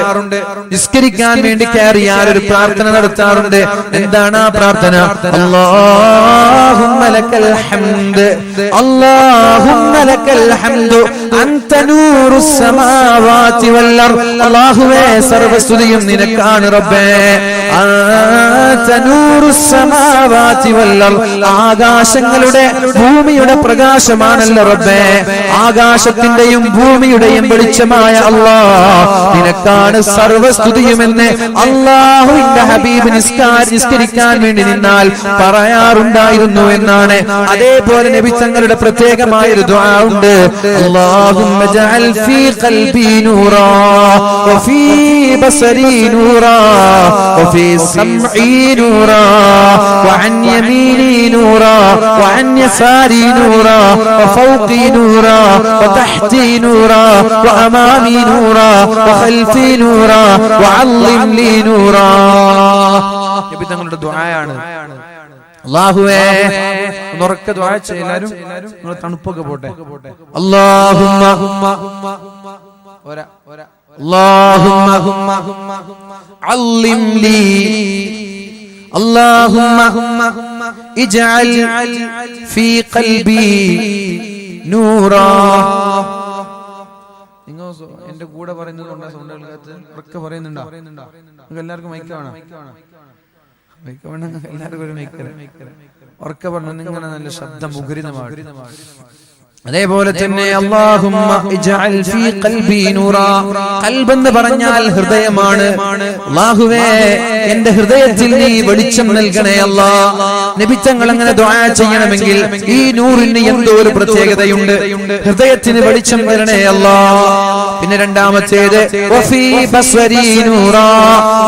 S1: നിസ്കരിക്കാൻ വേണ്ടി കയറിയാൽ ഒരു പ്രാർത്ഥന നടത്താറുണ്ട്. എന്താണ് ആ പ്രാർത്ഥന? അല്ലാഹുമ്മ ലക്കൽ ഹംദ്, അല്ലാഹുമ്മ ലക്കൽ ഹംദു അൻത നൂറുസ് സമാവാതി വൽ അർദ്. അല്ലാഹുവേ, സർവസ്തുതിയും നിനക്കാണ് റബ്ബേ. അൻത നൂറുസ് സമാവാതി വൽ അർദ്. ആകാശങ്ങളുടെ ഭൂമിയുടെ പ്രകാശമാണല്ലോ റബ്ബേ. ആകാശത്തിന്റെയും ഭൂമിയുടെയും വെളിച്ചമായ അല്ലാഹ്, നിനക്കാണ് സർവസ്തുതിയുമെന്ന് അല്ലാഹുവിന്റെ ഹബീബ് നിസ്കരിക്കാൻ വേണ്ടി നിന്നാൽ പറയാറുണ്ടായിരുന്നു എന്നാണ്. അതേപോലെ നബി തങ്ങളുടെ പ്രത്യേകമായ ഒരു ദുആ ഉണ്ട്. അല്ലാഹുമ്മ ജഅൽ ഫീ ഖൽബി നൂറാ വഫീ ബസരി നൂറാ വഫീ സമഈ നൂറാ വഅൻ യമീനി നൂറാ വഅൻ യസാരി നൂറാ വഫൗഖി നൂറാ വതഹ്തി نورا وأمامي نورا وخلفي نورا وعظم لي نورا. നബി തങ്ങളുടെ ദുആയാണ്. അല്ലാഹുവേ, ഉറക്ക ദുആ ചെയ്യ് എല്ലാവരും. നിങ്ങൾ തണുപ്പൊക്കെ പോട്ടെ. അല്ലാഹുമ്മ അല്ലാഹുമ്മ അള്ളിം ലീ അല്ലാഹുമ്മ ഇജ്അൽ ഫീ ഖൽബി നൂറാ. നിങ്ങൾ എന്റെ കൂടെ പറയുന്നത് ഉറക്കെ പറയുന്നുണ്ടോ? നിങ്ങൾക്ക് എല്ലാവർക്കും മൈക്ക് വേണം? മൈക്ക് വേണം എല്ലാവർക്കും ഒരു മൈക്ക്. ഉറക്കെ പറഞ്ഞു, നിങ്ങനെ നല്ല ശബ്ദം മുഖരിതമാണ്. അതേപോലെ തന്നെ അല്ലാഹുമ്മ ഇജ്അൽ ഫീ ഖൽബി നൂറാ. ഖൽബ് എന്ന് പറഞ്ഞാൽ ഹൃദയമാണ്. അല്ലാഹുവേ, എന്റെ ഹൃദയത്തിൽ നീ വെളിച്ചം നൽകണേ അല്ലാഹ്. നബി തങ്ങൾ അങ്ങനെ ദുആ ചെയ്യണമെങ്കിൽ ഈ നൂറിന് എന്തോ ഒരു പ്രത്യേകതയുണ്ട്. ഹൃദയത്തിന് വെളിച്ചം വരണേ അല്ലാഹ്. പിന്നെ രണ്ടാമത്തേത് വഫീ ബസ്വരി നൂറാ.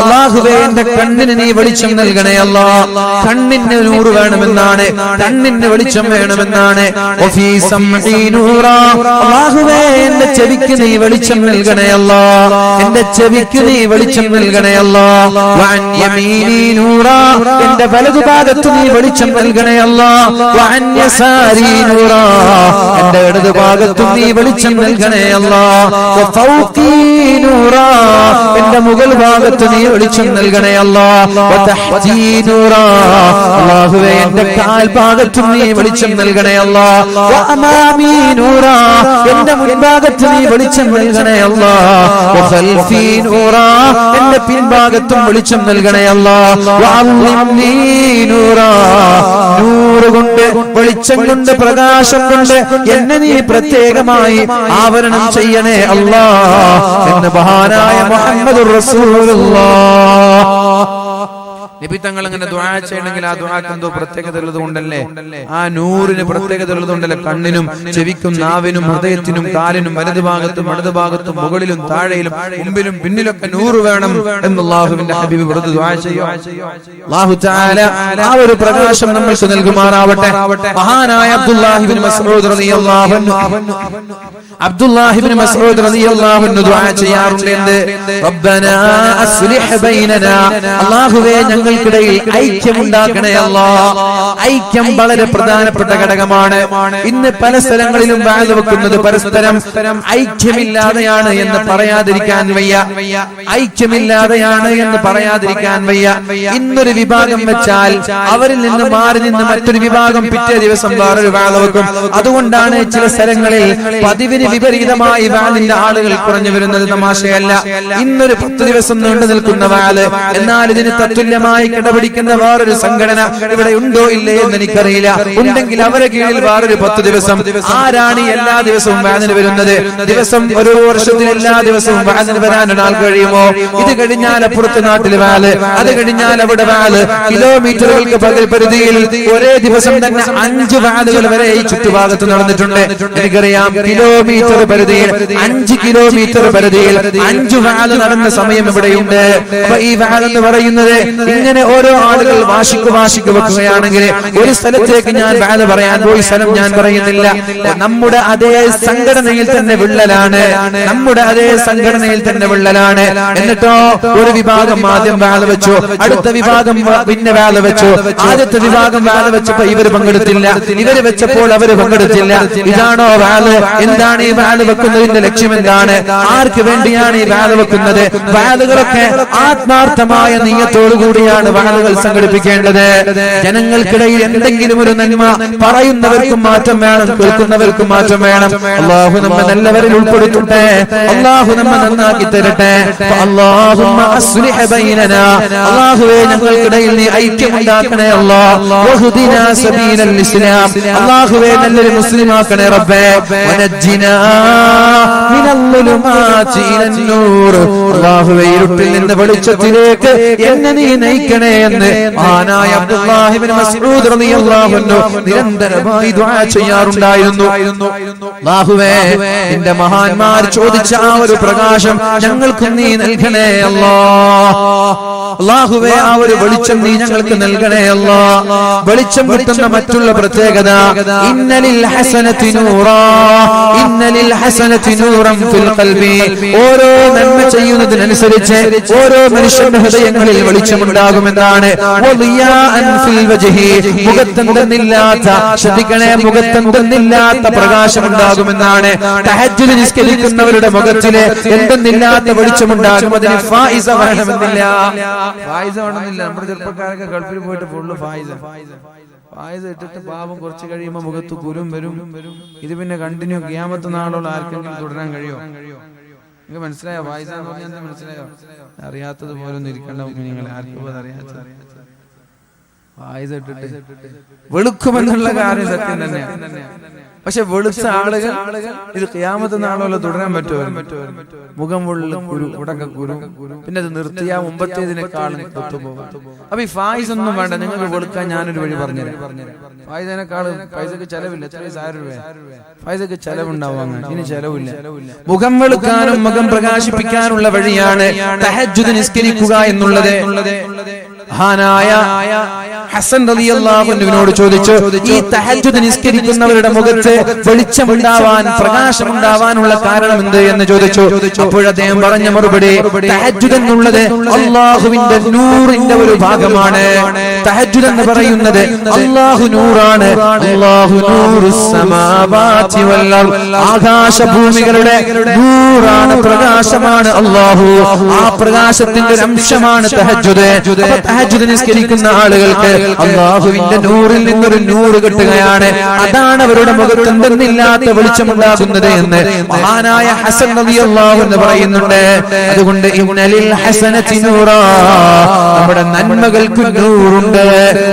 S1: അല്ലാഹുവേ, എന്റെ കണ്ണിന് നീ വെളിച്ചം നൽകണേ അല്ലാഹ്. കണ്ണിന് നൂറ് വേണമെന്നാണ്, കണ്ണിന് വെളിച്ചം വേണമെന്നാണ്. വഫീ അല്ലാഹുവേ, എന്റെ ചെവിക്ക് നീ വെളിച്ചം നൽകണേ അല്ലാഹ്. എന്റെ ചെവിക്ക് നീ വെളിച്ചം നൽകണേ അല്ലാഹ്. വഅൻ യമീനി നൂറാ. എന്റെ വലതുഭാഗത്ത് നീ വെളിച്ചം നൽകണേ അല്ലാഹ്. വഅൻ യസാരി നൂറാ. എന്റെ ഇടതുഭാഗത്തും നീ വെളിച്ചം നൽകണേ അല്ലാഹ്. വഫൗഖി നൂറാ. എന്റെ മുകൾ ഭാഗത്ത് നീ വെളിച്ചം നൽകണേ അല്ലാഹ്. വതഹ്തി നൂറാ. അല്ലാഹുവേ, എന്റെ കാൽഭാഗത്തും നീ വെളിച്ചം നൽകണേ അല്ലാഹ്. വഅമാമി നൂറാ. എന്റെ മുൻഭാഗത്ത് നീ വെളിച്ചം നൽകണേ അല്ലാഹ്. വഖൽഫി നൂറാ. എന്റെ പിൻഭാഗത്തും വെളിച്ചം നൽകണേ അല്ലാഹ്. വഅള്ളിംനി നൂറാ. നൂറ് കൊണ്ട്, വെളിച്ചം കൊണ്ട്, പ്രകാശം കൊണ്ട് എന്നെ നീ പ്രത്യേകമായി ആവരണം ചെയ്യണേ അല്ലാഹ് എന്ന് മഹാനായ മുഹമ്മദുർ റസൂലുള്ളാഹ്. നബി തങ്ങൾ അങ്ങനെ ദുആ ചെയ്യണമെങ്കിൽ ആ ദുആക്ക് എന്തോ പ്രത്യേകത ഉള്ളത് കൊണ്ടല്ലേ? ആ നൂറിന് പ്രത്യേകത ഉള്ളത് കൊണ്ടല്ലേ? കണ്ണിനും ചെവിക്കും നാവിനും ഹൃദയത്തിനും കാലിനും വലതുഭാഗത്തും ഇടതുഭാഗത്തും മുകളിലും താഴെയിലും മുമ്പിലും പിന്നിലൊക്കെ നൂറ് വേണം എന്ന് അല്ലാഹുവിന്റെ ഹബീബ് വെറുതെ ദുആ ചെയ്യും. അല്ലാഹു തആല ആ ഒരു പ്രകാശം നമ്മൾക്ക് നൽകുമാറാവട്ടെ. മഹാനായ അബ്ദുല്ലാഹി ഇബ്നു മസ്ഊദ് റളിയല്ലാഹു അൻഹു റളിയല്ലാഹു അൻഹു ദുആ ചെയ്യാറുണ്ട്. എന്ത്? റബ്ബനാ അസ്ലിഹ് ബൈനനാ. അല്ലാഹുവേ, ഞങ്ങൾക്കിടയിൽ ഐക്യമുണ്ടാക്കണേ അല്ലാഹ്. ഐക്യം വളരെ പ്രധാനപ്പെട്ട ഘടകമാണ്. ഇന്ന് പല സ്ഥലങ്ങളിലും വാഴ് വെക്കുന്നത് പരസ്പരം ഐക്യമില്ലാതെയാണ് എന്ന് പറയാതിരിക്കാൻ വയ്യ. ഐക്യമില്ലാതെയാണ് എന്ന് പറയാതിരിക്കാൻ വയ്യ. ഇന്നൊരു വിഭാഗം വെച്ചാൽ അവരിൽ നിന്ന് മാറി നിന്ന് മറ്റൊരു വിഭാഗം പിറ്റേ ദിവസം വേറൊരു വാഴ വെക്കും. അതുകൊണ്ടാണ് ചില സ്ഥലങ്ങളിൽ പതിവിന് വിപരീതമായി വാഴിന്റെ ആളുകൾ കുറഞ്ഞു വരുന്നത്. തമാശയല്ല. ഇന്നൊരു 10 ദിവസം നീണ്ടു നിൽക്കുന്ന വാഴ്, എന്നാൽ ഇതിന് തത്തുല്യമായ തുല്യമായി കിടപിടിക്കുന്ന വേറൊരു സംഘടന ഇവിടെ ഉണ്ടോ ഇല്ലേ എന്ന് എനിക്കറിയില്ല. ഉണ്ടെങ്കിൽ അവരെ കീഴിൽ വേറൊരു 10 ദിവസം. ആരാണ് എല്ലാ ദിവസവും വാദിന് വരുന്നത്? ദിവസം ഒരു വർഷത്തിൽ എല്ലാ ദിവസവും വാദിന് വരാൻ ഒരാൾ കഴിയുമോ? ഇത് കഴിഞ്ഞാൽ അപ്പുറത്ത് നാട്ടിൽ വാല്, അത് കഴിഞ്ഞാൽ അവിടെ വാല്. കിലോമീറ്ററുകൾക്ക് പരിധിയിൽ ഒരേ ദിവസം തന്നെ 5 വാലുകൾ വരെ ഈ ചുറ്റുഭാഗത്ത് നടന്നിട്ടുണ്ട്. എനിക്കറിയാം, കിലോമീറ്റർ പരിധിയിൽ 5 കിലോമീറ്റർ പരിധിയിൽ 5 വാല് നടന്ന സമയം ഇവിടെയുണ്ട്. അപ്പൊ ഈ വാൽ എന്ന് പറയുന്നത് ഇങ്ങനെ ഓരോ ആളുകൾ വാശിക്ക് വെക്കുകയാണെങ്കിൽ ഒരു സ്ഥലത്തേക്ക് ഞാൻ വാല് പറയാൻ പോയി, സ്ഥലം ഞാൻ പറയുന്നില്ല. നമ്മുടെ അതേ സംഘടനയിൽ തന്നെ വിള്ളലാണ്, നമ്മുടെ അതേ സംഘടനയിൽ തന്നെ വിള്ളലാണ്. എന്നിട്ടോ ഒരു വിഭാഗം ആദ്യം വാല് വെച്ചു, അടുത്ത വിഭാഗം പിന്നെ വാല് വെച്ചു. ആദ്യത്തെ വിഭാഗം വാല് വെച്ചപ്പോ ഇവര് പങ്കെടുത്തില്ല, ഇവര് വെച്ചപ്പോൾ അവര് പങ്കെടുത്തില്ല. ഇതാണോ വാല്? എന്താണ് ഈ വാല് വെക്കുന്നതിന്റെ ലക്ഷ്യം? എന്താണ്? ആർക്ക് വേണ്ടിയാണ് ഈ വാല് വെക്കുന്നത്? വാലുകളൊക്കെ ആത്മാർത്ഥമായ നീയത്തോടു കൂടിയാണ് വാലുകൾ സംഘടിപ്പിക്കേണ്ടത്. ജനങ്ങൾക്കിടയിൽ എന്തെങ്കിലും ഒരു നന്മ പറയുന്നവർക്കും മാറ്റം വേണം, കേൾക്കുന്നവർക്കും മാറ്റം വേണം. അല്ലാഹു നമ്മെ നല്ലവരിൽ ഉൾപ്പെടുത്തട്ടെ, അല്ലാഹു നമ്മെ നന്നാക്കി തരട്ടെ. അല്ലാഹുമ്മ അസ്ലിഹ് ബൈനനാ, അല്ലാഹുവേ ഞങ്ങൾക്കിടയിൽ നീ ഐക്യമുണ്ടാക്കണേ. വഹ്ദിനാ സബീലൽ ഇസ്ലാം, അല്ലാഹുവേ നല്ലൊരു മുസ്ലിമാക്കണേ റബ്ബേ. വനജ്ജിനാ മിനൽ ളുലുമാതി ഇലൻ നൂർ, അല്ലാഹുവേ ഇരുട്ടിൽ നിന്ന് വെളിച്ചത്തിലേക്ക് എന്നെ നീ നയിക്കണേ എന്ന് മഹാനായ അബ്ദുല്ലാഹി ഇബ്നു മസ്ഊദ് റളിയല്ലാഹു അൻഹു നിരന്തരമായി ദുആ ചെയ്യാറുണ്ടായിരുന്നു. അല്ലാഹുവേ നിന്റെ മഹാന്മാർ ചോദിച്ച ആ ഒരു പ്രകാശം ഞങ്ങൾക്ക് നീ നൽകണേ അല്ലാഹ്. അല്ലാഹുവേ ആ ഒരു വെളിച്ചം നീ ഞങ്ങൾക്ക് നൽകണേ അല്ലാഹ്. വെളിച്ചം കിട്ടുന്ന മറ്റുള്ള പ്രത്യേകത, ഇന്നലിൽ ഹസനതി നൂറാ, ഇന്നലിൽ ഹസനതി നൂറൻ ഫിൽ ഖൽബി, ഓരോ നന്മ ചെയ്യുന്നതിനനുസരിച്ച് ഓരോ മനുഷ്യന്റെ ഹൃദയങ്ങളിൽ വെളിച്ചമുണ്ടാകുമെന്നാണ്. വളിയാഅൻ ഫിൽ വജ്ഹി, മുഖത്തെന്തെന്നില്ലാത്ത, ശ്രദ്ധിക്കണേ, മുഖത്തെന്തെന്നില്ലാത്ത പ്രകാശമുണ്ടാകുമെന്നാണ്. തഹജ്ജുദ് നിസ്കരിക്കുന്നവരുടെ മുഖത്തില് എന്തെന്നില്ലാത്ത വെളിച്ചമുണ്ടാകും. അതിന് ഫായിസ വേണമെന്നില്ല, ഫായിസ വേണമെന്നില്ല. നമ്മുടെ ചെറുപ്പക്കാരൊക്കെ ഗൾഫിൽ പോയിട്ട് ഫുള്ള് ഫായിസ ഇട്ടിട്ട് പാപം കുറച്ച് കഴിയുമ്പോൾ മുഖത്ത് കുരും വരും. ഇത് പിന്നെ കണ്ടിന്യൂ ഖിയാമത്ത് നാളോളം ആർക്കെങ്കിലും തുടരാൻ കഴിയോ? നിങ്ങൾക്ക് മനസ്സിലായോ? ഫായിസ എന്ന് പറഞ്ഞാൽ എന്താ മനസ്സിലായോ? അറിയാത്തത് പോലെ ഒന്നും ഇരിക്കേണ്ട നിങ്ങൾ, ആർക്കും അത് അറിയാത്തത്. ഫായിസ ഇട്ടിട്ട് വെളുക്കുമെന്നുള്ള കാര്യം സത്യം തന്നെയാണ്. പക്ഷെ വെളുത്ത ആളുകൾ ഇത് ഖിയാമത്ത് നാളോളം തുടരാൻ പറ്റുമോ? മുഖം ഉള്ള കുരു, ഉടക്ക കുരു, പിന്നെ അത് നിർത്തിയാ മുമ്പത്തേതിനേക്കാളും ഒത്തുപോകും. അപ്പൊ ഈ ഫായിസ് ഒന്നും വേണ്ട, നിങ്ങൾക്ക് വെളുക്കാൻ ഞാനൊരു വഴി പറഞ്ഞുതരാം. ഫായിസിനേക്കാളും പൈസക്ക് ചെലവില്ല. എത്ര 1000 രൂപ പൈസക്ക് ചെലവുണ്ടാവാൻ, ഇനി ചെലവില്ല. മുഖം വെളുക്കാനും മുഖം പ്രകാശിപ്പിക്കാനുള്ള വഴിയാണ് തഹജ്ജുദ് നിസ്കരിക്കുക എന്നുള്ളത്. മഹാനായ ഹസൻ റളിയല്ലാഹു അൻഹുവിനോട് ചോദിച്ചു, ഈ തഹജ്ജുദ് നിസ്കരിക്കുന്നവരുടെ മുഖത്ത് വെളിച്ചമുണ്ടാവാൻ, പ്രകാശമുണ്ടാവാനുള്ള കാരണം എന്ത് എന്ന് ചോദിച്ചു. അപ്പോൾ അദ്ദേഹം പറഞ്ഞ മറുപടി, തഹജ്ജുദ് എന്നുള്ളത് അല്ലാഹുവിന്റെ നൂറിന്റെ ഒരു ഭാഗമാണ്. തഹജ്ജുദ് എന്ന് പറയുന്നത് അല്ലാഹു നൂറാണ്. അല്ലാഹു നൂറുസ് സമാവാതി വൽ അർദ്, ആകാശഭൂമികളുടെ നൂറാണ്, പ്രകാശമാണ് അല്ലാഹു. ആ പ്രകാശത്തിന്റെ ഒരു അംശമാണ് തഹജ്ജുദ്. തഹജ്ജുദ് നിസ്കരിക്കുന്ന ആളുകൾക്ക് അല്ലാഹുവിന്റെ നൂറിൽ നിന്നൊരു നൂറ് കിട്ടുകയാണ്. അതാണ് അവരുടെ മുഖത്ത് എന്തെന്നില്ലാത്ത വെളിച്ചമുണ്ടാകുന്നത് എന്ന് മഹാനായ ഹസൻ റളിയല്ലാഹു അൻഹു പറയുന്നുണ്ട്. അതുകൊണ്ട് ഇന്നലിൽ ഹസനതി നൂറാ, നമ്മുടെ നന്മകൾക്ക് നൂറുണ്ട്.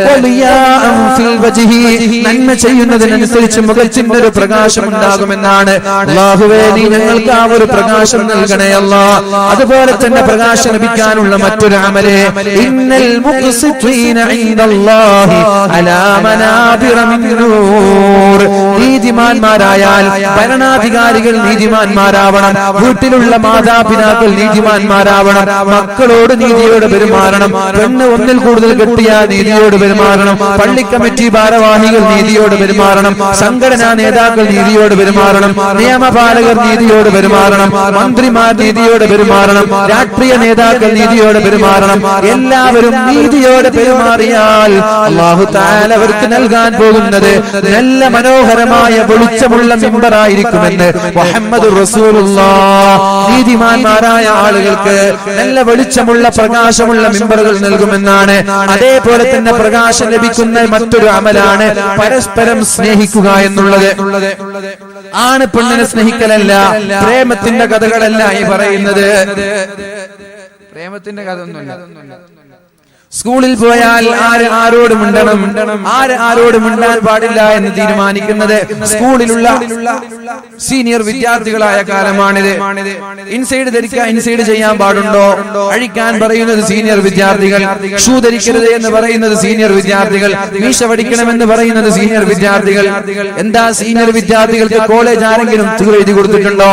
S1: വലിയാഅൻ ഫിൽ വജ്ഹി, നന്മ ചെയ്യുന്നതിനനുസരിച്ച് മുഖത്തിന്റെ ഒരു പ്രകാശം ഉണ്ടാകുമെന്നാണ്. അല്ലാഹുവേ നീ ഞങ്ങൾക്ക് ആ ഒരു പ്രകാശം നൽകണേ അല്ലാഹ്. അതുപോലെ തന്നെ പ്രകാശം ലഭിക്കാനുള്ള മറ്റൊരു അമല്, ഇന്നൽ മുഖ്സിതീന ഇൻദല്ലാഹി അലാ മനാബിറ മിൻ നൂർ, നീതിമാന്മാരായാൽ ഭരണാധികാരികൾ നീതിമാന്മാരാവണം, വീട്ടിലുള്ള മാതാപിതാക്കൾ നീതിമാന്മാരാവണം, മക്കളോട് നീതിയോടെ പെരുമാറണം, പെണ്ണ് ഒന്നിൽ കൂടുതൽ കെട്ടിയാൽ നീതിയോട് പെരുമാറണം, പള്ളി കമ്മിറ്റി ഭാരവാഹികൾ നീതിയോട് പെരുമാറണം, സംഘടനാ നേതാക്കൾ നീതിയോട് പെരുമാറണം, നിയമപാലകർ നീതിയോട് പെരുമാറണം, മന്ത്രിമാർ നീതിയോട് പെരുമാറണം, രാഷ്ട്രീയ നേതാക്കൾ നീതിയോട് പെരുമാറണം. എല്ലാവരും നീതിയോടെ പെരുമാറിയാൽ അല്ലാഹു തആല അവർക്ക് നൽകാൻ പോകുന്നത് നല്ല മനോഹരമായ വെളിച്ചമുള്ള മിമ്പറായിരിക്കുമെന്ന് മുഹമ്മദുർ റസൂലുള്ളാഹ്. നീതിമാന്മാരായ ആളുകൾക്ക് നല്ല വെളിച്ചമുള്ള പ്രകാശമുള്ള മിമ്പറുകൾ നൽകുമെന്നാണ്. അതേപോലെ തന്നെ പ്രകാശം ലഭിക്കുന്ന മറ്റൊരു അമലാണ് പരസ്പരം സ്നേഹിക്കുക എന്നുള്ളത്. ആണ് പെണ്ണിനെ സ്നേഹിക്കലല്ല, പ്രേമത്തിന്റെ കഥകളല്ല ഈ പറയുന്നത്. പ്രേമത്തിന്റെ കഥ ഒന്നുമല്ല. സ്കൂളിൽ പോയാൽ ആരോട് മിണ്ടണം, ആരോട് മിണ്ടാൻ പാടില്ല എന്ന് തീരുമാനിക്കുന്നത് സ്കൂളിലുള്ള സീനിയർ വിദ്യാർത്ഥികളായ കാലമാണിത്. ഇൻസൈഡ് ധരിക്കാൻ ഇൻസൈഡ് ചെയ്യാൻ പാടുണ്ടോ, അഴിക്കാൻ പറയുന്നത് സീനിയർ വിദ്യാർത്ഥികൾ, ഷൂ ധരിക്കരുത് എന്ന് പറയുന്നത് സീനിയർ വിദ്യാർത്ഥികൾ, മീശ പഠിക്കണമെന്ന് പറയുന്നത് സീനിയർ വിദ്യാർത്ഥികൾ. എന്താ സീനിയർ വിദ്യാർത്ഥികൾക്ക് കോളേജ് ആരെങ്കിലും എഴുതി കൊടുത്തിട്ടുണ്ടോ?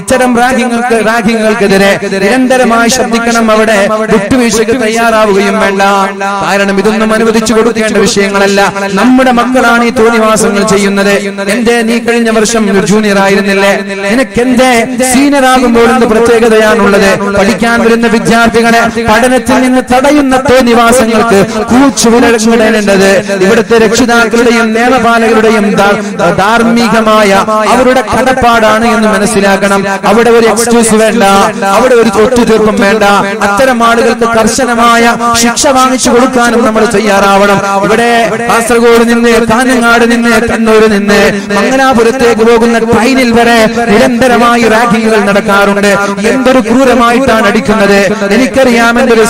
S1: ഇത്തരം റാഗിങ്ങൾക്കെതിരെ നിരന്തരമായി ശബ്ദിക്കണം. അവിടെ വിട്ടുവീഴ്ചയ്ക്ക് തയ്യാറാവുകയും വേണ്ട. കാരണം ഇതൊന്നും അനുവദിച്ചു കൊടുക്കേണ്ട വിഷയങ്ങളല്ല. നമ്മുടെ മക്കളാണ് ഈ തോന്നിവാസങ്ങൾ ചെയ്യുന്നത്. എന്തേ നീ കഴിഞ്ഞ വർഷം ജൂനിയർ ആയിരുന്നില്ലേ? നിനക്കെന്തേ സീനിയർ ആകുമ്പോൾ എന്ത് പ്രത്യേകതയാണുള്ളത്? പഠിക്കാൻ വരുന്ന വിദ്യാർത്ഥികളെ പഠനത്തിൽ നിന്ന് തടയുന്ന തോന്നിവാസങ്ങൾക്ക് കൂച്ചുവിടേണ്ടത് ഇവിടുത്തെ രക്ഷിതാക്കളുടെയും നിയമപാലകരുടെയും ധാർമ്മികമായ അവരുടെ കടപ്പാടാണ് എന്ന് മനസ്സിലാക്കണം. അവിടെ ഒരു എക്സ്ക്യൂസ് വേണ്ട, അവിടെ ഒരു ഒത്തുതീർപ്പും വേണ്ട. അത്തരം ആളുകൾക്ക് കർശനമായ ശിക്ഷ വാങ്ങിച്ചു കൊടുക്കാനും നമ്മൾ തയ്യാറാവണം. ഇവിടെ കാസർഗോഡ് നിന്ന്, കാഞ്ഞങ്ങാട് നിന്ന്, കണ്ണൂർ നിന്ന് മംഗലാപുരത്തേക്ക് പോകുന്ന ട്രെയിനിൽ വരെ നിരന്തരമായി റാഗിങ്ങുകൾ നടക്കാറുണ്ട്. എന്തൊരു ക്രൂരമായിട്ടാണ് അടിക്കുന്നത്. എനിക്കറിയാം. എന്റെ ഒരു